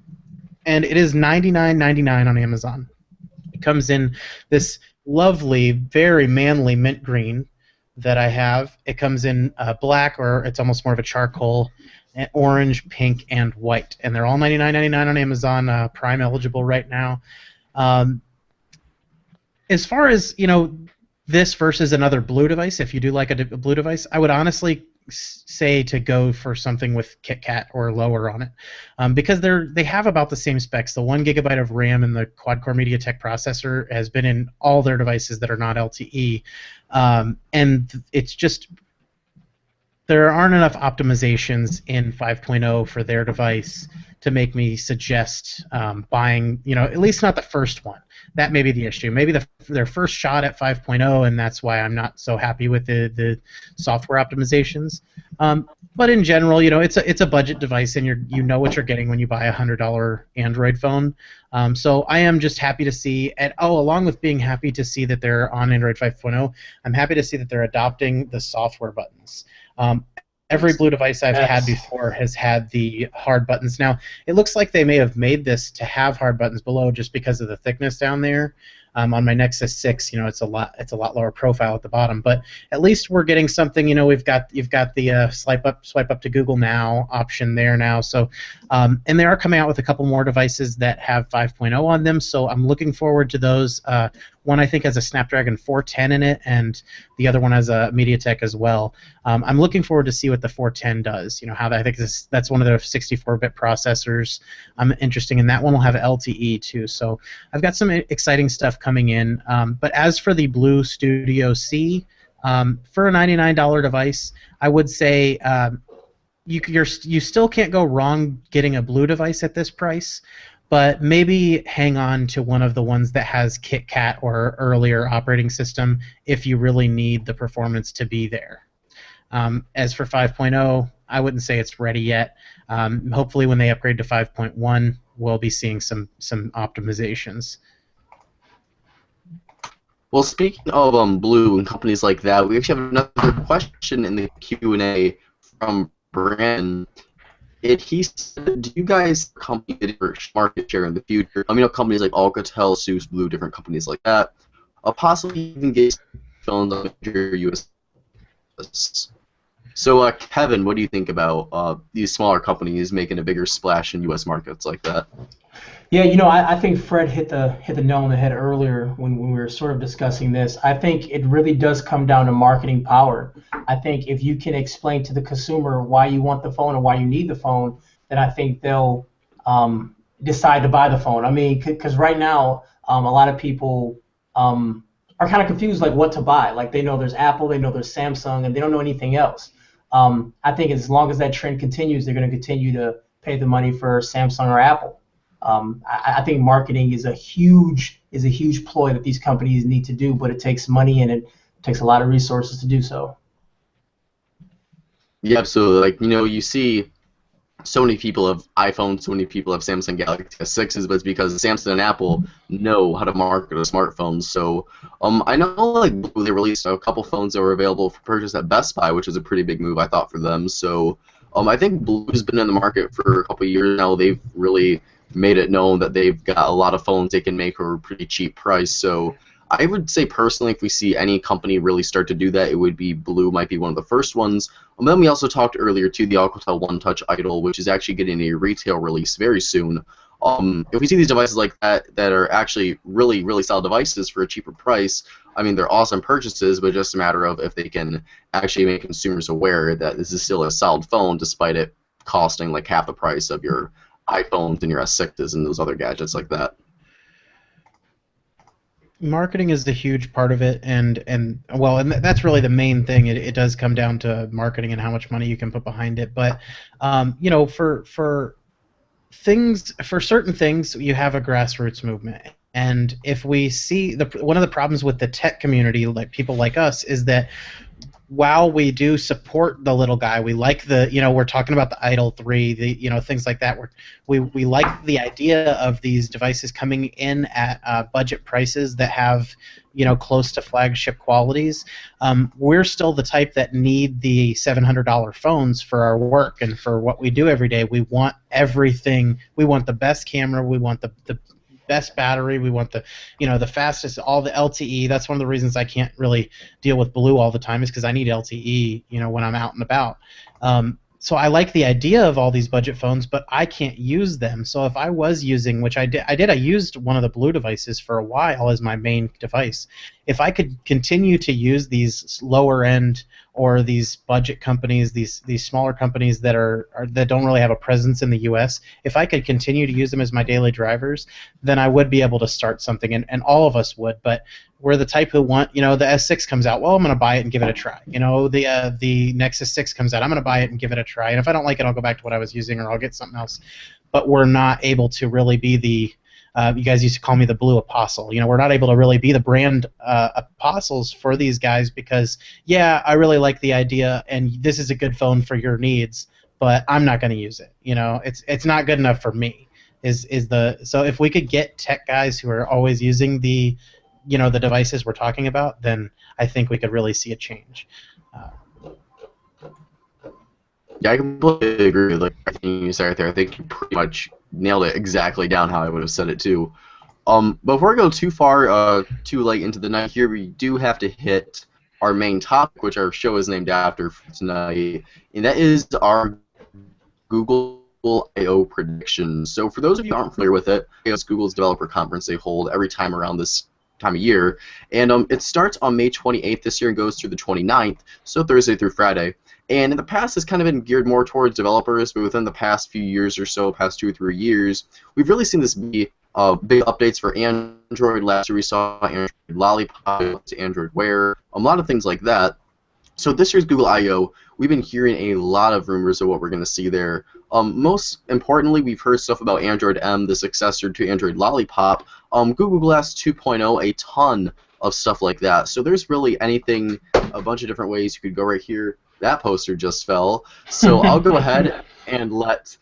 And it is $99.99 on Amazon. It comes in this lovely, very manly mint green that I have. It comes in black, or it's almost more of a charcoal, orange, pink, and white, and they're all $99.99 on Amazon, Prime eligible right now. As far as this versus another Blue device, if you do like a Blue device, I would honestly say to go for something with KitKat or lower on it, because they have about the same specs. The 1 gigabyte of RAM and the quad-core MediaTek processor has been in all their devices that are not LTE, and it's just there aren't enough optimizations in 5.0 for their device to make me suggest buying, at least not the first one. That may be the issue. Maybe their first shot at 5.0, and that's why I'm not so happy with the software optimizations. But in general, it's a budget device, and you know what you're getting when you buy a $100 Android phone. So I am just happy to see, along with being happy to see that they're on Android 5.0, I'm happy to see that they're adopting the software buttons. Every Blue device I've had before has had the hard buttons. Now, it looks like they may have made this to have hard buttons below just because of the thickness down there. On my Nexus 6, it's a lot lower profile at the bottom, but at least we're getting something. You've got the swipe up to Google Now option there now. So, and they are coming out with a couple more devices that have 5.0 on them. So I'm looking forward to those. One I think has a Snapdragon 410 in it, and the other one has a MediaTek as well. I'm looking forward to see what the 410 does. I think that's one of their 64-bit processors. I'm interested in that one. Will have LTE too. So I've got some exciting stuff coming in. But as for the Blue Studio C, for a $99 device, I would say you still can't go wrong getting a Blue device at this price. But maybe hang on to one of the ones that has KitKat or earlier operating system if you really need the performance to be there. As for 5.0, I wouldn't say it's ready yet. Hopefully when they upgrade to 5.1, we'll be seeing some optimizations. Well, speaking of Blue and companies like that, we actually have another question in the Q&A from Brandon. He said, do you guys company market share in the future? Companies like Alcatel, Seuss, Blue, different companies like that. Possibly even get phones on your US. So, Kevin, what do you think about these smaller companies making a bigger splash in U.S. markets like that? Yeah, I think Fred hit the nail on the head earlier when we were sort of discussing this. I think it really does come down to marketing power. I think if you can explain to the consumer why you want the phone or why you need the phone, then I think they'll decide to buy the phone. I mean, because right now a lot of people are kind of confused like what to buy. Like they know there's Apple, they know there's Samsung, and they don't know anything else. I think as long as that trend continues, they're going to continue to pay the money for Samsung or Apple. I think marketing is a huge ploy that these companies need to do, but it takes money and it takes a lot of resources to do so. Yeah, absolutely. Like, you see so many people have iPhones, so many people have Samsung Galaxy S6s, but it's because Samsung and Apple know how to market a smartphone. So I know like they released a couple phones that were available for purchase at Best Buy, which is a pretty big move, I thought, for them. So I think Blue's been in the market for a couple of years now. They've really made it known that they've got a lot of phones they can make for a pretty cheap price. So I would say personally, if we see any company really start to do that, it would be Blue. Might be one of the first ones. And then we also talked earlier to the Alcatel One Touch Idol, which is actually getting a retail release very soon. If we see these devices like that are actually really, really solid devices for a cheaper price, I mean, they're awesome purchases, but just a matter of if they can actually make consumers aware that this is still a solid phone, despite it costing like half the price of your iPhones and your S6s and those other gadgets like that. Marketing is the huge part of it, and that's really the main thing. It does come down to marketing and how much money you can put behind it. But for certain things, you have a grassroots movement. And if we see one of the problems with the tech community, like people like us, is that while we do support the little guy, we like we're talking about the Idol 3, things like that. We like the idea of these devices coming in at budget prices that have, close to flagship qualities. We're still the type that need the $700 phones for our work and for what we do every day. We want everything. We want the best camera. We want the best battery. We want the fastest, all the LTE. That's one of the reasons I can't really deal with Blue all the time, is because I need LTE, when I'm out and about. So I like the idea of all these budget phones, but I can't use them. So if I was using, which I used one of the Blue devices for a while as my main device. If I could continue to use these lower end or these budget companies, these smaller companies that that don't really have a presence in the U.S., if I could continue to use them as my daily drivers, then I would be able to start something, and all of us would. But we're the type who want, the S6 comes out, well, I'm going to buy it and give it a try. The Nexus 6 comes out, I'm going to buy it and give it a try. And if I don't like it, I'll go back to what I was using, or I'll get something else. But we're not able to really be the you guys used to call me the Blue Apostle. We're not able to really be the brand apostles for these guys because, yeah, I really like the idea, and this is a good phone for your needs, but I'm not going to use it. It's not good enough for me. So if we could get tech guys who are always using the devices we're talking about, then I think we could really see a change. Yeah, I completely agree with everything you said right there. I think you pretty much nailed it exactly down how I would have said it too. Before we go too far, too late into the night here, we do have to hit our main topic, which our show is named after for tonight, and that is our Google I/O predictions. So for those of you who aren't familiar with it, it's Google's developer conference they hold every time around this time of year, and it starts on May 28th this year and goes through the 29th, so Thursday through Friday. And in the past, it's kind of been geared more towards developers, but within the past few years or so, past 2 or 3 years, we've really seen this be big updates for Android. Last year we saw Android Lollipop to Android Wear, a lot of things like that. So this year's Google I/O, we've been hearing a lot of rumors of what we're going to see there. Most importantly, we've heard stuff about Android M, the successor to Android Lollipop, Google Glass 2.0, a ton of stuff like that. So there's really anything, a bunch of different ways you could go right here. That poster just fell. So I'll go ahead and let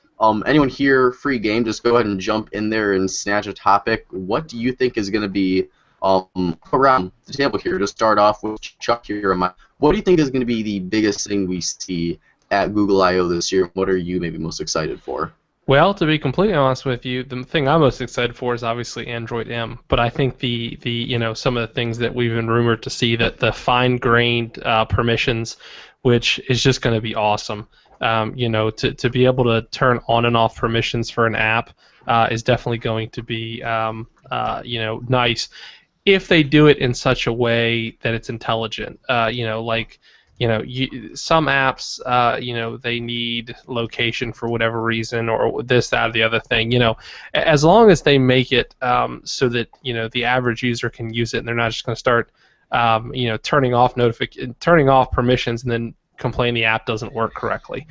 anyone here, free game, just go ahead and jump in there and snatch a topic. What do you think is going to be around the table here? To start off with Chuck here. What do you think is going to be the biggest thing we see at Google I/O this year? What are you maybe most excited for? Well, to be completely honest with you, the thing I'm most excited for is obviously Android M. But I think the some of the things that we've been rumored to see, that the fine-grained permissions which is just going to be awesome. To be able to turn on and off permissions for an app is definitely going to be nice if they do it in such a way that it's intelligent. Some apps, they need location for whatever reason, or this, that, or the other thing. As long as they make it so that the average user can use it, and they're not just going to start, turning off permissions and then complain the app doesn't work correctly.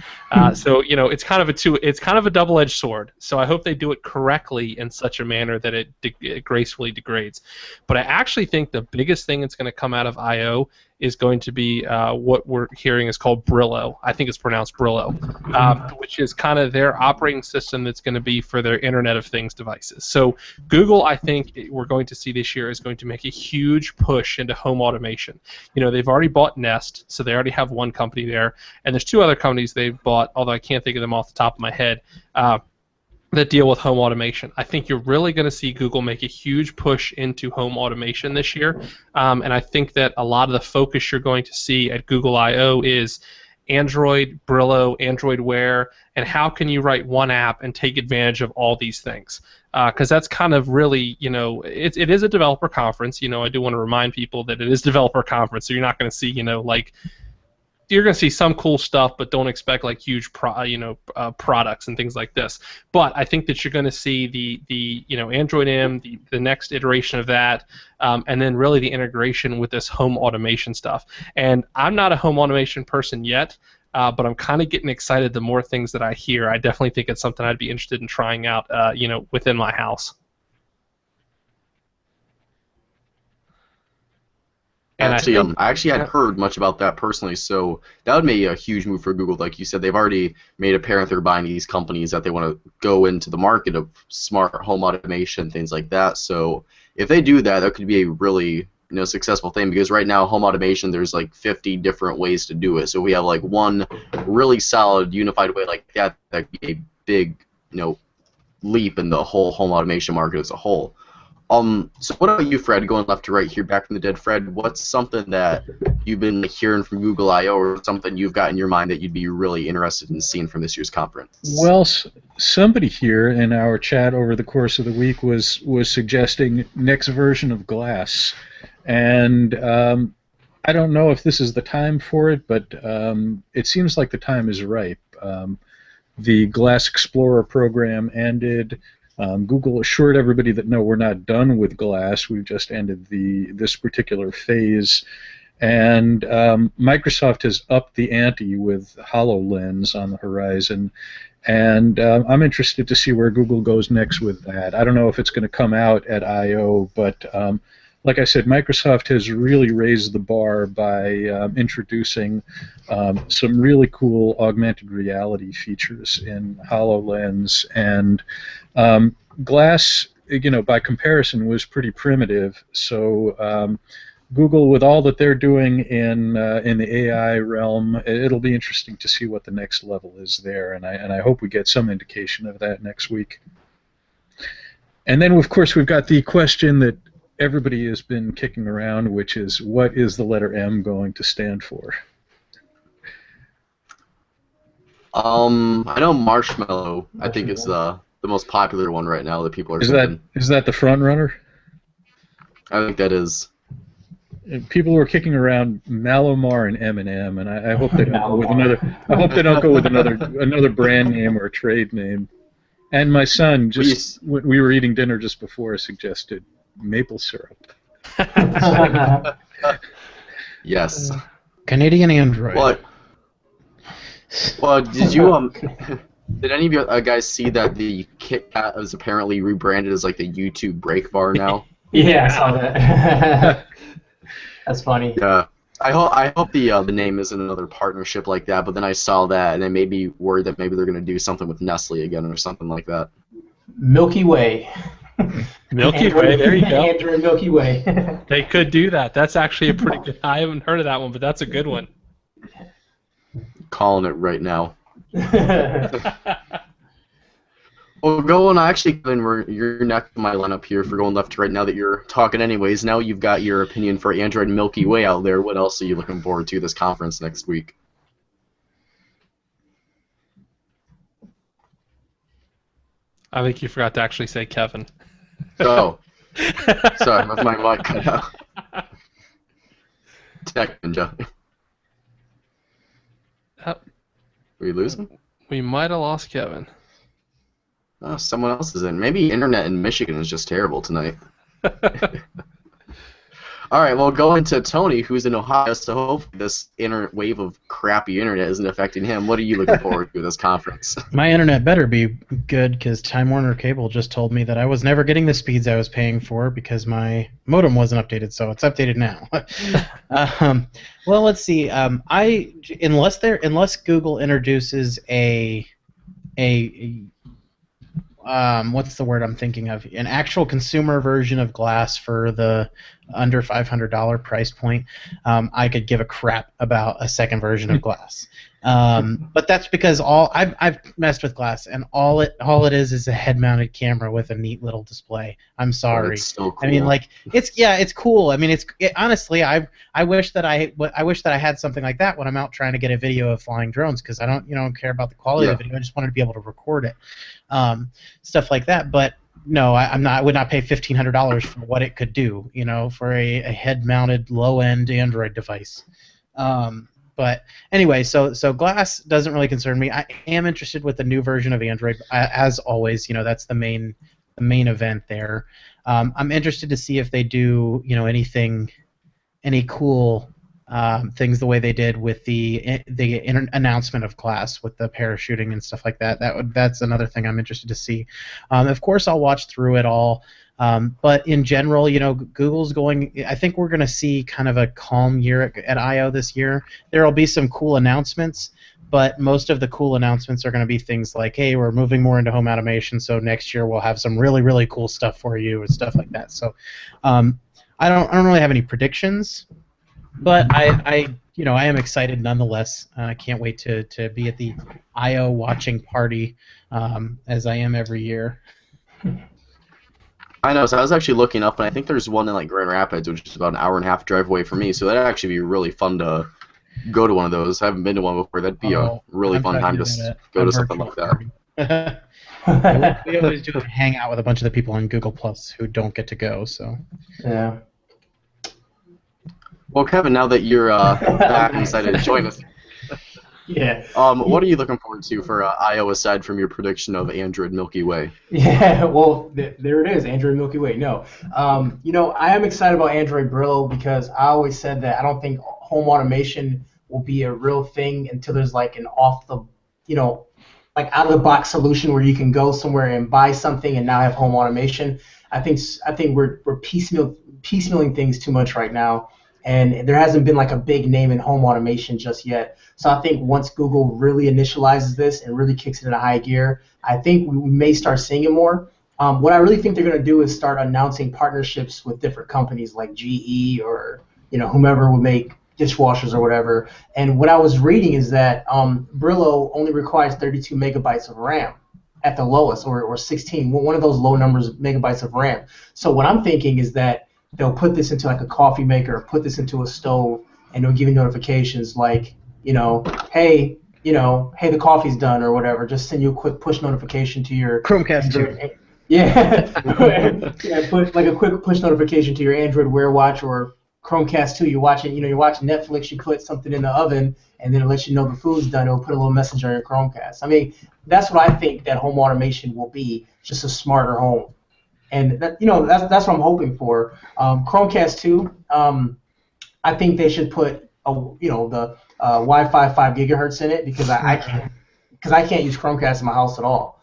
So it's kind of a double-edged sword. So I hope they do it correctly in such a manner that it gracefully degrades. But I actually think the biggest thing that's going to come out of I/O is going to be what we're hearing is called Brillo. I think it's pronounced Brillo, which is kind of their operating system that's going to be for their Internet of Things devices. So Google, I think we're going to see this year, is going to make a huge push into home automation. They've already bought Nest, so they already have one company there, and there's two other companies they've bought, although I can't think of them off the top of my head, that deal with home automation. I think you're really going to see Google make a huge push into home automation this year, and I think that a lot of the focus you're going to see at Google I/O is Android, Brillo, Android Wear, and how can you write one app and take advantage of all these things? Because that's kind of really, it is a developer conference. I do want to remind people that it is a developer conference, so you're not going to see, you're going to see some cool stuff, but don't expect like huge products and things like this. But I think that you're going to see the Android M, the next iteration of that, and then really the integration with this home automation stuff. And I'm not a home automation person yet, but I'm kind of getting excited the more things that I hear. I definitely think it's something I'd be interested in trying out, within my house. I actually hadn't heard much about that personally, so that would make a huge move for Google. Like you said, they've already made apparent they're buying these companies that they want to go into the market of smart home automation, things like that. So if they do that, that could be a really successful thing, because right now home automation, there's like 50 different ways to do it. So we have like one really solid unified way like that could be a big leap in the whole home automation market as a whole. So what about you, Fred, going left to right here, back from the dead? Fred, what's something that you've been hearing from Google I/O, or something you've got in your mind that you'd be really interested in seeing from this year's conference? Well, somebody here in our chat over the course of the week was suggesting next version of Glass, and I don't know if this is the time for it, but it seems like the time is ripe. The Glass Explorer program ended. Google assured everybody that no, we're not done with Glass. We've just ended this particular phase, and Microsoft has upped the ante with HoloLens on the horizon, and I'm interested to see where Google goes next with that. I don't know if it's going to come out at I/O, but like I said, Microsoft has really raised the bar by introducing some really cool augmented reality features in HoloLens, and Glass, by comparison, was pretty primitive. So Google, with all that they're doing in the AI realm, it'll be interesting to see what the next level is there, and I hope we get some indication of that next week. And then, of course, we've got the question that everybody has been kicking around, which is, what is the letter M going to stand for? I know marshmallow. I think is the most popular one right now that people are. Is that the front runner? I think that is. People were kicking around Malomar and M&M, and I hope they don't go with another. I hope they don't go with another brand name or a trade name. And my son, when we were eating dinner just before, suggested maple syrup. Yes. Canadian Android. What? Well, did you did any of you guys see that the Kit Kat is apparently rebranded as like the YouTube break bar now? Yeah, I saw that. That's funny. Yeah. I hope the name isn't another partnership like that, but then I saw that and it made me worried that maybe they're going to do something with Nestle again or something like that. Milky Way. Milky Way, there you go. Andrew and Milky Way. They could do that. That's actually a pretty good. I haven't heard of that one, but that's a good one. Calling it right now. Well, you're next in my lineup here for going left to right now that you're talking anyways. Now you've got your opinion for Android Milky Way out there. What else are you looking forward to this conference next week? I think you forgot to actually say Kevin. Oh, sorry, that's my mic cut out. Tech Ninja. Oh, We lose him? we might have lost Kevin. Oh, someone else is in. Maybe internet in Michigan is just terrible tonight. All right, well, going to Tony, who's in Ohio, so hopefully this wave of crappy internet isn't affecting him. What are you looking forward to this conference? My internet better be good because Time Warner Cable just told me that I was never getting the speeds I was paying for because my modem wasn't updated, so it's updated now. Well, let's see. Unless Google introduces a what's the word I'm thinking of? An actual consumer version of glass for the under $500 price point, I could give a crap about a second version of glass. But that's because I've messed with glass, and all it is a head-mounted camera with a neat little display. I'm sorry. It's so cool. I mean, like it's cool. I mean, honestly, I wish that I had something like that when I'm out trying to get a video of flying drones, because I don't care about the quality of the video. I just wanted to be able to record it, stuff like that. But no, I would not pay $1,500 for what it could do, for a head-mounted low-end Android device. But anyway, so glass doesn't really concern me. I am interested with the new version of Android, as always. That's the main event there. I'm interested to see if they do any cool things the way they did with the announcement of glass with the parachuting and stuff like that. That's another thing I'm interested to see. Of course, I'll watch through it all. But in general, Google's going. I think we're going to see kind of a calm year at I/O this year. There will be some cool announcements, but most of the cool announcements are going to be things like, "Hey, we're moving more into home automation, so next year we'll have some really, really cool stuff for you," and stuff like that. So, I don't really have any predictions, but I am excited nonetheless. I can't wait to be at the I/O watching party, as I am every year. I know, so I was actually looking up, and I think there's one in Grand Rapids, which is about an hour and a half drive away from me, so that'd actually be really fun to go to one of those. I haven't been to one before. That'd be a really fun time to go to something like that. We always do a hangout with a bunch of the people on Google Plus who don't get to go, so. Yeah. Well, Kevin, now that you're back and decided to join us, yeah. What are you looking forward to for I/O aside from your prediction of Android Milky Way? Yeah, well, there it is, Android Milky Way. No, I am excited about Android Brillo because I always said that I don't think home automation will be a real thing until there's like an out of the box solution where you can go somewhere and buy something and now have home automation. I think we're piecemealing things too much right now. And there hasn't been like a big name in home automation just yet. So I think once Google really initializes this and really kicks it into high gear, I think we may start seeing it more. What I really think they're going to do is start announcing partnerships with different companies like GE or whomever will make dishwashers or whatever. And what I was reading is that Brillo only requires 32 megabytes of RAM at the lowest, or 16, one of those low numbers megabytes of RAM. So what I'm thinking is that they'll put this into like a coffee maker or put this into a stove, and they'll give you notifications like, hey, the coffee's done or whatever. Just send you a quick push notification to your Chromecast Android. Yeah, put like a quick push notification to your Android Wear Watch or Chromecast 2. You're watching Netflix. You put something in the oven, and then it lets you know the food's done. It'll put a little message on your Chromecast. I mean, that's what I think that home automation will be, just a smarter home. And that's what I'm hoping for. Chromecast 2, I think they should put the Wi-Fi 5 gigahertz in it because I can't use Chromecast in my house at all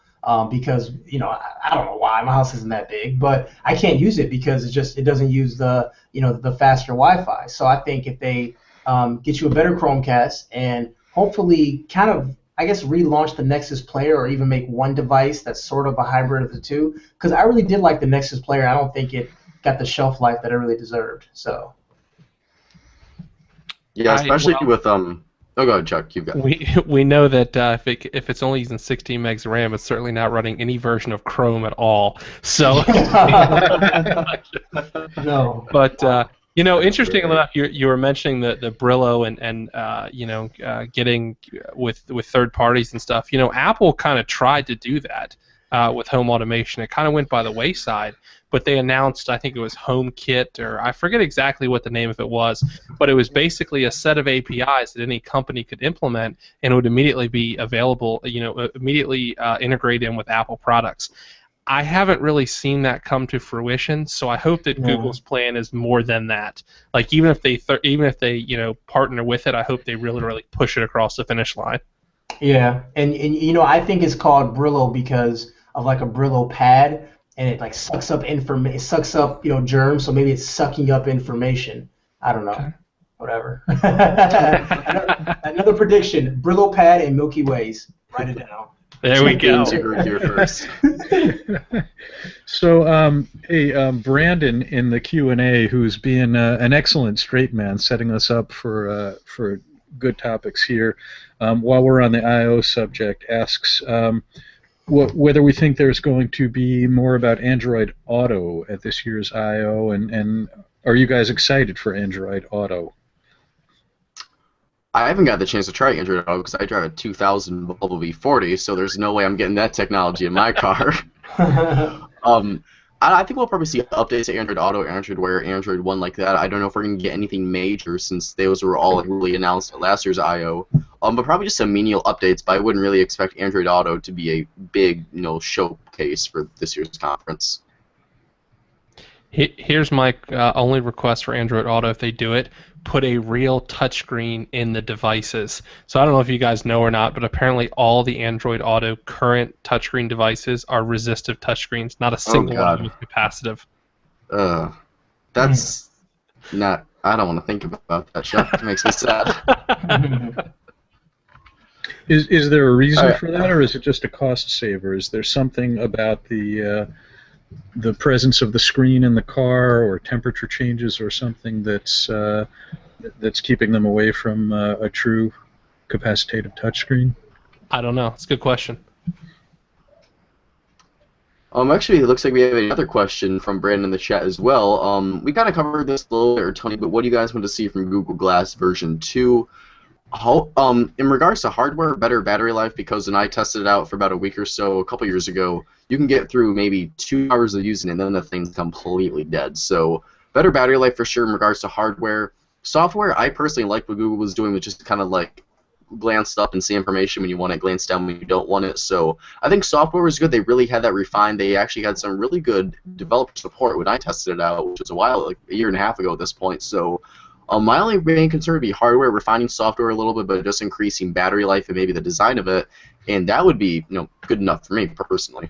because I don't know why, my house isn't that big, but I can't use it because it doesn't use the faster Wi-Fi. So I think if they get you a better Chromecast and hopefully kind of, I guess, relaunch the Nexus Player or even make one device that's sort of a hybrid of the two, because I really did like the Nexus Player. I don't think it got the shelf life that it really deserved. So. Yeah, especially with Oh, go ahead, Chuck. You've got. We know that if it's only using 16 megs of RAM, it's certainly not running any version of Chrome at all. So. No. But. Interesting enough, you were mentioning the Brillo and getting with third parties and stuff. Apple kind of tried to do that. with home automation. It kind of went by the wayside, but they announced, I think it was HomeKit, or I forget exactly what the name of it was, but it was basically a set of APIs that any company could implement, and it would immediately be available, immediately integrate in with Apple products. I haven't really seen that come to fruition, so I hope that Google's plan is more than that. Like even if they partner with it, I hope they really push it across the finish line. Yeah, and I think it's called Brillo because of like a Brillo pad, and it like sucks up information, it sucks up germs, so maybe it's sucking up information. I don't know. Okay. Whatever. Another prediction: Brillo pad and Milky Ways. Write it down. There we go. Here first. So, Brandon in the Q&A, who's being an excellent straight man, setting us up for good topics here, while we're on the I/O subject, asks whether we think there's going to be more about Android Auto at this year's I/O, and are you guys excited for Android Auto? I haven't got the chance to try Android Auto because I drive a 2000 Volvo V40, so there's no way I'm getting that technology in my car. I think we'll probably see updates to Android Auto, Android Wear, Android One like that. I don't know if we're going to get anything major since those were all really announced at last year's I/O. But probably just some menial updates, but I wouldn't really expect Android Auto to be a big showcase for this year's conference. Here's my only request for Android Auto if they do it. Put a real touchscreen in the devices. So I don't know if you guys know or not, but apparently all the Android Auto current touchscreen devices are resistive touchscreens. Not a single one is capacitive. That's not. I don't want to think about that. It makes me sad. Is there a reason for that, or is it just a cost saver? Is there something about the presence of the screen in the car, or temperature changes, or something that's keeping them away from a true capacitive touchscreen? I don't know. It's a good question. Actually, it looks like we have another question from Brandon in the chat as well. We kind of covered this a little bit, or Tony, but what do you guys want to see from Google Glass version 2? In regards to hardware, better battery life, because when I tested it out for about a week or so, a couple years ago, you can get through maybe 2 hours of using it, and then the thing's completely dead. So better battery life for sure in regards to hardware. Software, I personally like what Google was doing, which is kind of like glance up and see information when you want it, glance down when you don't want it. So I think software was good. They really had that refined. They actually had some really good developer support when I tested it out, which was like a year and a half ago at this point. So my only main concern would be hardware, refining software a little bit, but just increasing battery life and maybe the design of it, and that would be good enough for me personally.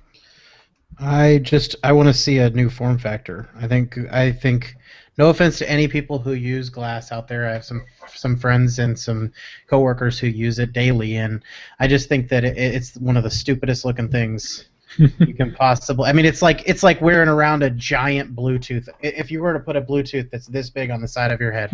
I want to see a new form factor. I think no offense to any people who use glass out there. I have some friends and some coworkers who use it daily, and I just think that it's one of the stupidest looking things you can possibly. I mean, it's like wearing around a giant Bluetooth. If you were to put a Bluetooth that's this big on the side of your head,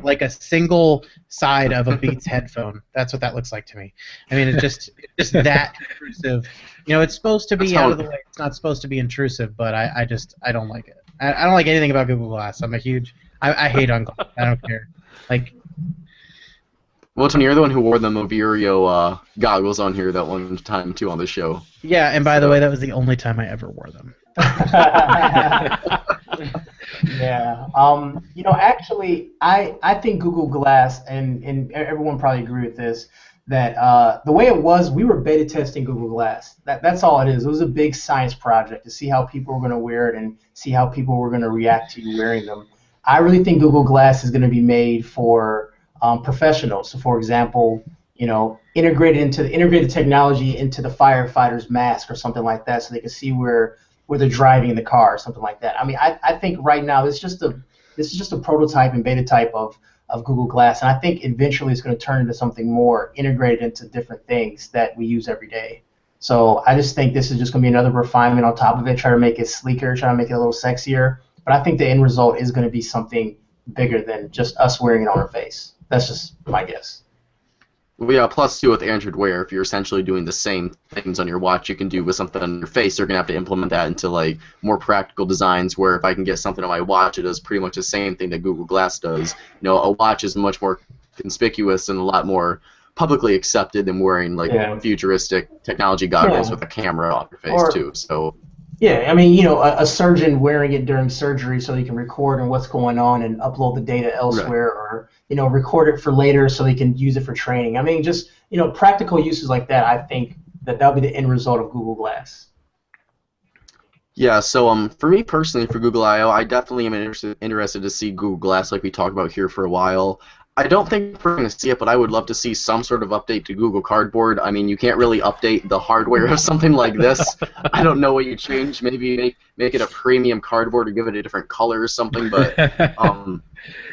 like a single side of a Beats headphone, that's what that looks like to me. I mean, it's just that intrusive. It's supposed to be out of the way. It's not supposed to be intrusive, but I don't like it. I don't like anything about Google Glass. I hate on glass. I don't care. Well, Tony, you're the one who wore the Moverio goggles on here that one time, too, on the show. Yeah, and by the way, that was the only time I ever wore them. Yeah. Actually, I think Google Glass, and everyone probably agree with this, that the way it was, we were beta testing Google Glass. That's all it is. It was a big science project to see how people were going to wear it and see how people were going to react to you wearing them. I really think Google Glass is going to be made for professionals. So, for example, integrated technology into the firefighter's mask or something like that, so they can see where they're driving in the car or something like that. I mean, I think right now this is just a prototype and beta type of Google Glass, and I think eventually it's going to turn into something more integrated into different things that we use every day. So I just think this is just going to be another refinement on top of it, try to make it sleeker, try to make it a little sexier. But I think the end result is going to be something bigger than just us wearing it on our face. That's just my guess. Well, yeah, plus, too, with Android Wear, if you're essentially doing the same things on your watch you can do with something on your face, they're going to have to implement that into, more practical designs where if I can get something on my watch, it does pretty much the same thing that Google Glass does. A watch is much more conspicuous and a lot more publicly accepted than wearing like futuristic technology goggles with a camera on your face too. So. Yeah, I mean, you know, a surgeon wearing it during surgery so he can record on what's going on and upload the data elsewhere, or, you know, record it for later so he can use it for training. I mean, just, you know, practical uses like that, I think that'll be the end result of Google Glass. Yeah, so for me personally, for Google I/O, I definitely am interested to see Google Glass like we talked about here for a while. I don't think we're going to see it, but I would love to see some sort of update to Google Cardboard. I mean, you can't really update the hardware of something like this. I don't know what you change. Maybe make it a premium cardboard or give it a different color or something. But I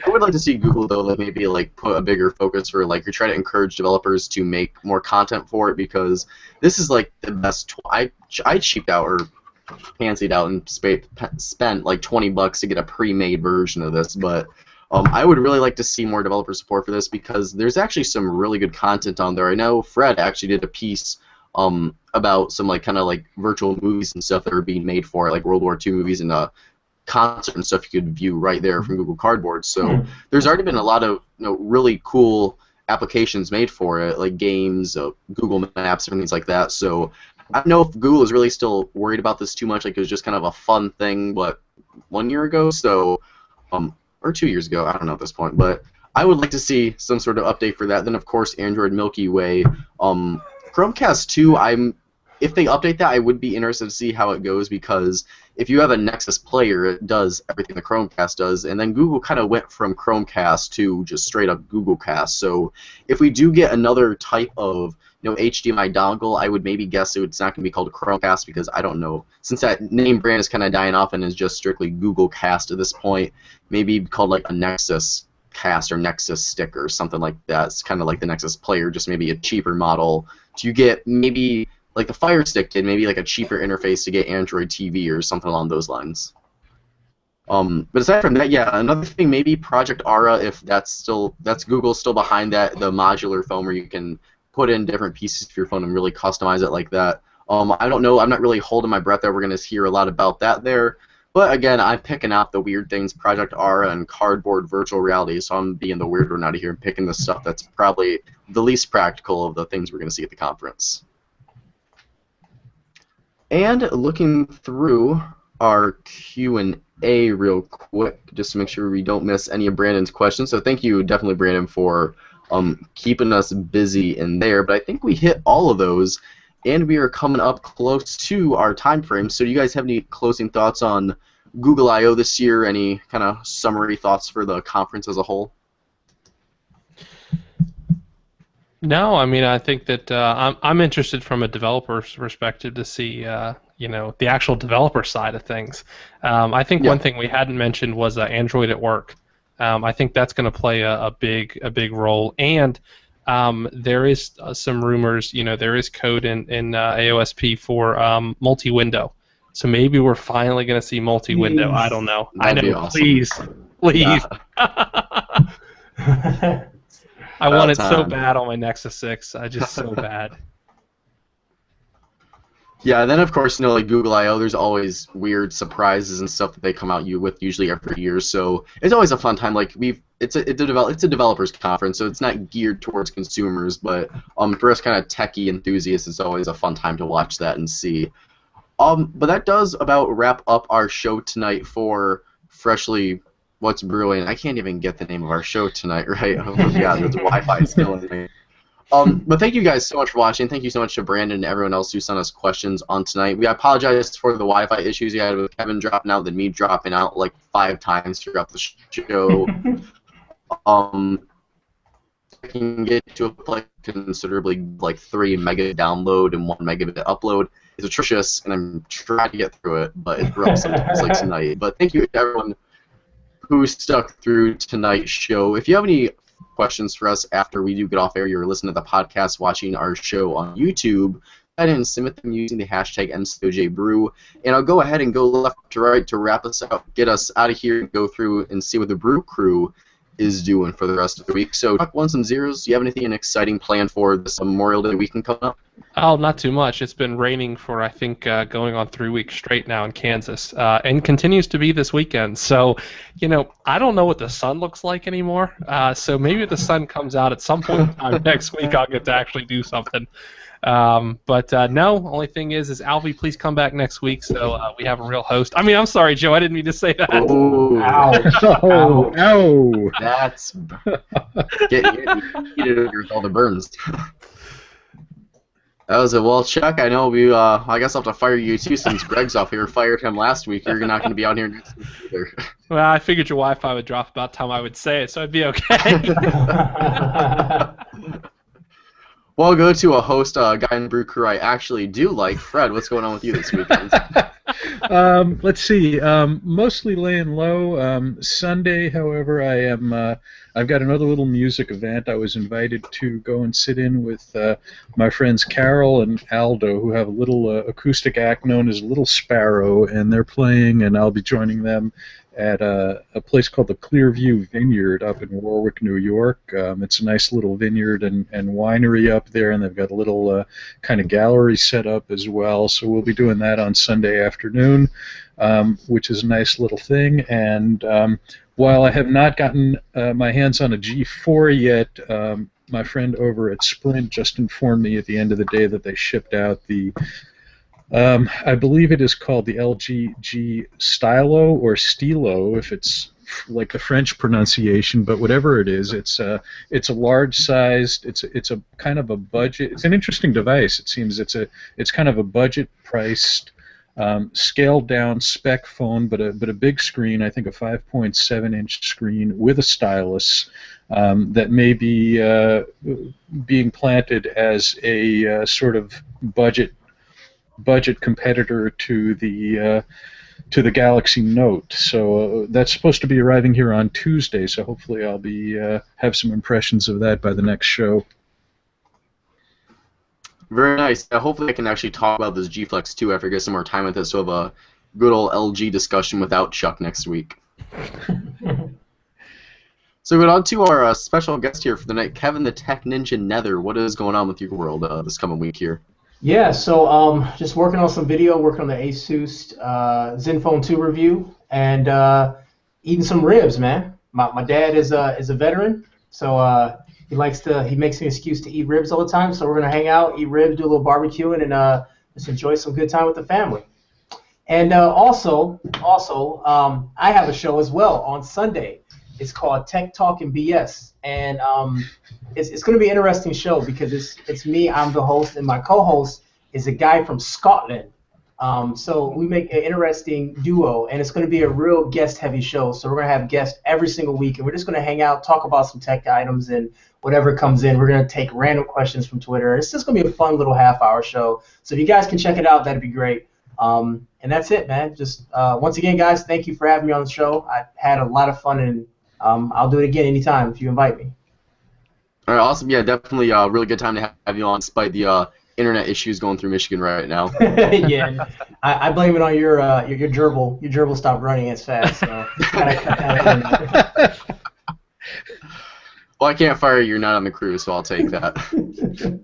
would like to see Google, though, like maybe like put a bigger focus for like, or try to encourage developers to make more content for it, because this is like the best. I cheaped out or fancied out and spent like $20 to get a pre-made version of this, but I would really like to see more developer support for this, because there's actually some really good content on there. I know Fred actually did a piece about some like kind of like virtual movies and stuff that are being made for it, like World War II movies and concert and stuff you could view right there from Google Cardboard. So there's already been a lot of really cool applications made for it, like games, Google Maps, and things like that. So I don't know if Google is really still worried about this too much. Like, it was just kind of a fun thing, what, 1 year ago? So, or 2 years ago, I don't know at this point. But I would like to see some sort of update for that. Then, of course, Android Milky Way. Chromecast 2, if they update that, I would be interested to see how it goes, because if you have a Nexus player, it does everything the Chromecast does, and then Google kind of went from Chromecast to just straight up Google Cast. So if we do get another type of HDMI dongle, I would maybe guess it's not going to be called Chromecast, because I don't know, since that name brand is kind of dying off and is just strictly Google Cast at this point, maybe called like a Nexus Cast or Nexus Stick or something like that. It's kind of like the Nexus player, just maybe a cheaper model. Do you get maybe like the Fire Stick did, maybe like a cheaper interface to get Android TV or something along those lines. But aside from that, yeah, another thing, maybe Project Aura, if that's Google still behind that, the modular phone where you can put in different pieces of your phone and really customize it like that. I don't know, I'm not really holding my breath that we're going to hear a lot about that there. But again, I'm picking out the weird things, Project Aura and Cardboard virtual reality, so I'm being the weird one out of here and picking the stuff that's probably the least practical of the things we're going to see at the conference. And looking through our Q&A real quick, just to make sure we don't miss any of Brandon's questions. So thank you, definitely, Brandon, for keeping us busy in there. But I think we hit all of those, and we are coming up close to our time frame. So do you guys have any closing thoughts on Google I/O this year? Any kind of summary thoughts for the conference as a whole? No, I mean, I think that I'm interested from a developer's perspective to see, the actual developer side of things. I think one thing we hadn't mentioned was Android at Work. I think that's going to play a big role, and there is some rumors. There is code in AOSP for multi-window. So maybe we're finally going to see multi-window. I don't know. That'd be awesome. Please. Yeah. I want it so bad on my Nexus 6. I just so bad. Yeah, and then of course, like Google I/O, there's always weird surprises and stuff that they come out with usually every year. So it's always a fun time. Like it's a developers conference, so it's not geared towards consumers, but for us kind of techie enthusiasts, it's always a fun time to watch that and see. But that does about wrap up our show tonight for Freshly What's Brewing. I can't even get the name of our show tonight, right? Oh my God, the Wi-Fi is killing me. But thank you guys so much for watching. Thank you so much to Brandon and everyone else who sent us questions on tonight. We apologize for the Wi-Fi issues we had with Kevin dropping out, then me dropping out like 5 times throughout the show. I can get to a place considerably like 3 mega download and 1 megabit upload. It's atrocious, and I'm trying to get through it, but it's rough sometimes like tonight. But thank you to everyone who stuck through tonight's show. If you have any questions for us after we do get off air, you're listening to the podcast, watching our show on YouTube, go ahead and submit them using the hashtag MCOJBrew, and I'll go ahead and go left to right to wrap us up, get us out of here, and go through and see what the Brew Crew is doing for the rest of the week. So, Chuck, ones and zeros, do you have anything exciting planned for this Memorial Day weekend coming up? Oh, not too much. It's been raining for, I think, going on 3 weeks straight now in Kansas, and continues to be this weekend. So, I don't know what the sun looks like anymore. So maybe the sun comes out at some point in time next week, I'll get to actually do something. But no, only thing is Alvie, please come back next week so we have a real host. I mean, I'm sorry, Joe, I didn't mean to say that. Oh, Oh, no. that's getting heated with all the burns. That was it. Well, Chuck, I know I guess I'll have to fire you too since Greg's off here. Fired him last week. You're not going to be out here next week either. Well, I figured your Wi-Fi would drop about the time I would say it, so it'd be okay. Well, I'll go to a host, guy in Brew Crew I actually do like. Fred, what's going on with you this weekend? Let's see. Mostly laying low. Sunday, however, I've got another little music event. I was invited to go and sit in with my friends Carol and Aldo, who have a little acoustic act known as Little Sparrow, and they're playing, and I'll be joining them at a place called the Clearview Vineyard up in Warwick, New York. It's a nice little vineyard and winery up there, and they've got a little kind of gallery set up as well. So we'll be doing that on Sunday afternoon, which is a nice little thing. And while I have not gotten my hands on a G4 yet, my friend over at Sprint just informed me at the end of the day that they shipped out the I believe it is called the LG G Stylo or Stilo, if it's like the French pronunciation, but whatever it is, it's a large-sized. It's a kind of a budget. It's an interesting device. It seems it's kind of a budget-priced, scaled-down spec phone, but a big screen. I think a 5.7-inch screen with a stylus that may be being planted as a sort of budget competitor to the Galaxy Note. So that's supposed to be arriving here on Tuesday. So hopefully I'll be have some impressions of that by the next show. Very nice. Hopefully I can actually talk about this G Flex 2 after I get some more time with it. So have a good old LG discussion without Chuck next week. So going on to our special guest here for the night, Kevin the Tech Ninja Nether. What is going on with your world this coming week here? Yeah, so just working on some video, working on the Asus Zenfone 2 review, and eating some ribs, man. My dad is a veteran, so he makes an excuse to eat ribs all the time. So we're gonna hang out, eat ribs, do a little barbecuing, and just enjoy some good time with the family. And also, I have a show as well on Sunday. It's called Tech Talk and BS, and it's going to be an interesting show because it's me, I'm the host, and my co-host is a guy from Scotland. So we make an interesting duo, and it's going to be a real guest-heavy show. So we're going to have guests every single week, and we're just going to hang out, talk about some tech items, and whatever comes in. We're going to take random questions from Twitter. It's just going to be a fun little half-hour show. So if you guys can check it out, that'd be great. And that's it, man. Just once again, guys, thank you for having me on the show. I had a lot of fun, and I'll do it again anytime if you invite me. All right, awesome. Yeah, definitely a really good time to have you on, despite the internet issues going through Michigan right now. Yeah, I blame it on your gerbil. Your gerbil stopped running as fast. So Well, I can't fire you. You're not on the crew, so I'll take that.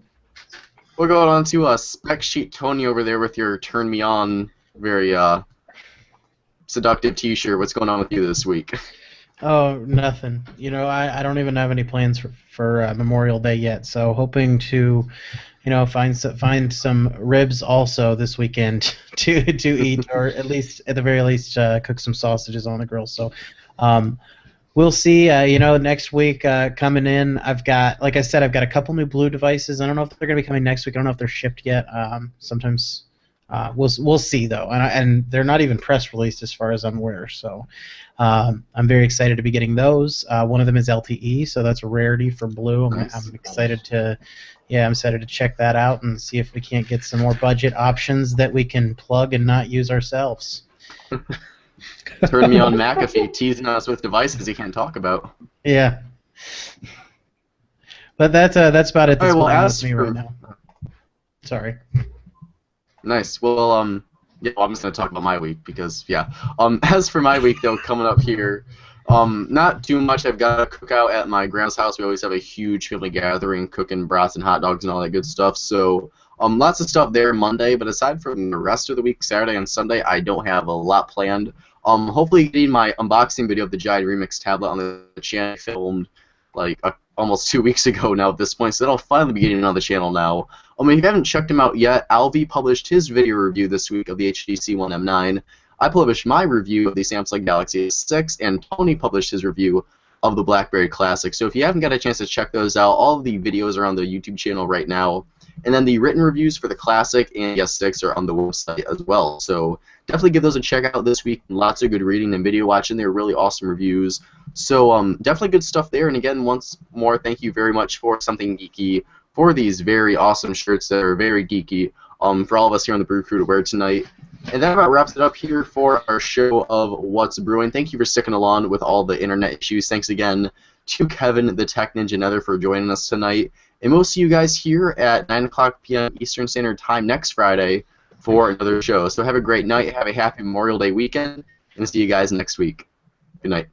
We'll go on to Spec Sheet Tony over there with your Turn Me On, very seductive T-shirt. What's going on with you this week? Oh, nothing. I don't even have any plans for Memorial Day yet. So hoping to, find some ribs also this weekend to eat, or at the very least cook some sausages on the grill. So we'll see. Next week coming in, I've got a couple new Blue devices. I don't know if they're gonna be coming next week. I don't know if they're shipped yet. Sometimes. We'll see though, and they're not even press released as far as I'm aware. So I'm very excited to be getting those. One of them is LTE, so that's a rarity for Blue. I'm excited to check that out and see if we can't get some more budget options that we can plug and not use ourselves. Turn Me On McAfee teasing us with devices he can't talk about. Yeah, but that's about it. That's right, with me right now. Sorry. Nice. Well, I'm just gonna talk about my week because, yeah. As for my week, though, coming up here, Not too much. I've got a cookout at my grandma's house. We always have a huge family gathering, cooking brats and hot dogs and all that good stuff. So, lots of stuff there Monday. But aside from the rest of the week, Saturday and Sunday, I don't have a lot planned. Hopefully getting my unboxing video of the Giant Remix tablet on the channel filmed like almost 2 weeks ago now at this point. So that'll finally be getting on the channel now. If you haven't checked him out yet, Alvie published his video review this week of the HTC One M9. I published my review of the Samsung Galaxy S6, and Tony published his review of the BlackBerry Classic. So if you haven't got a chance to check those out, all of the videos are on the YouTube channel right now. And then the written reviews for the Classic and the S6 are on the website as well. So definitely give those a check out this week. Lots of good reading and video watching. They're really awesome reviews. So definitely good stuff there. And again, once more, thank you very much for Something Geeky for these very awesome shirts that are very geeky for all of us here on the Brew Crew to wear tonight. And that about wraps it up here for our show of What's Brewing. Thank you for sticking along with all the internet issues. Thanks again to Kevin, the Tech Ninja Nether, for joining us tonight. And we'll see you guys here at 9 o'clock p.m. Eastern Standard Time next Friday for another show. So have a great night. Have a happy Memorial Day weekend. And see you guys next week. Good night.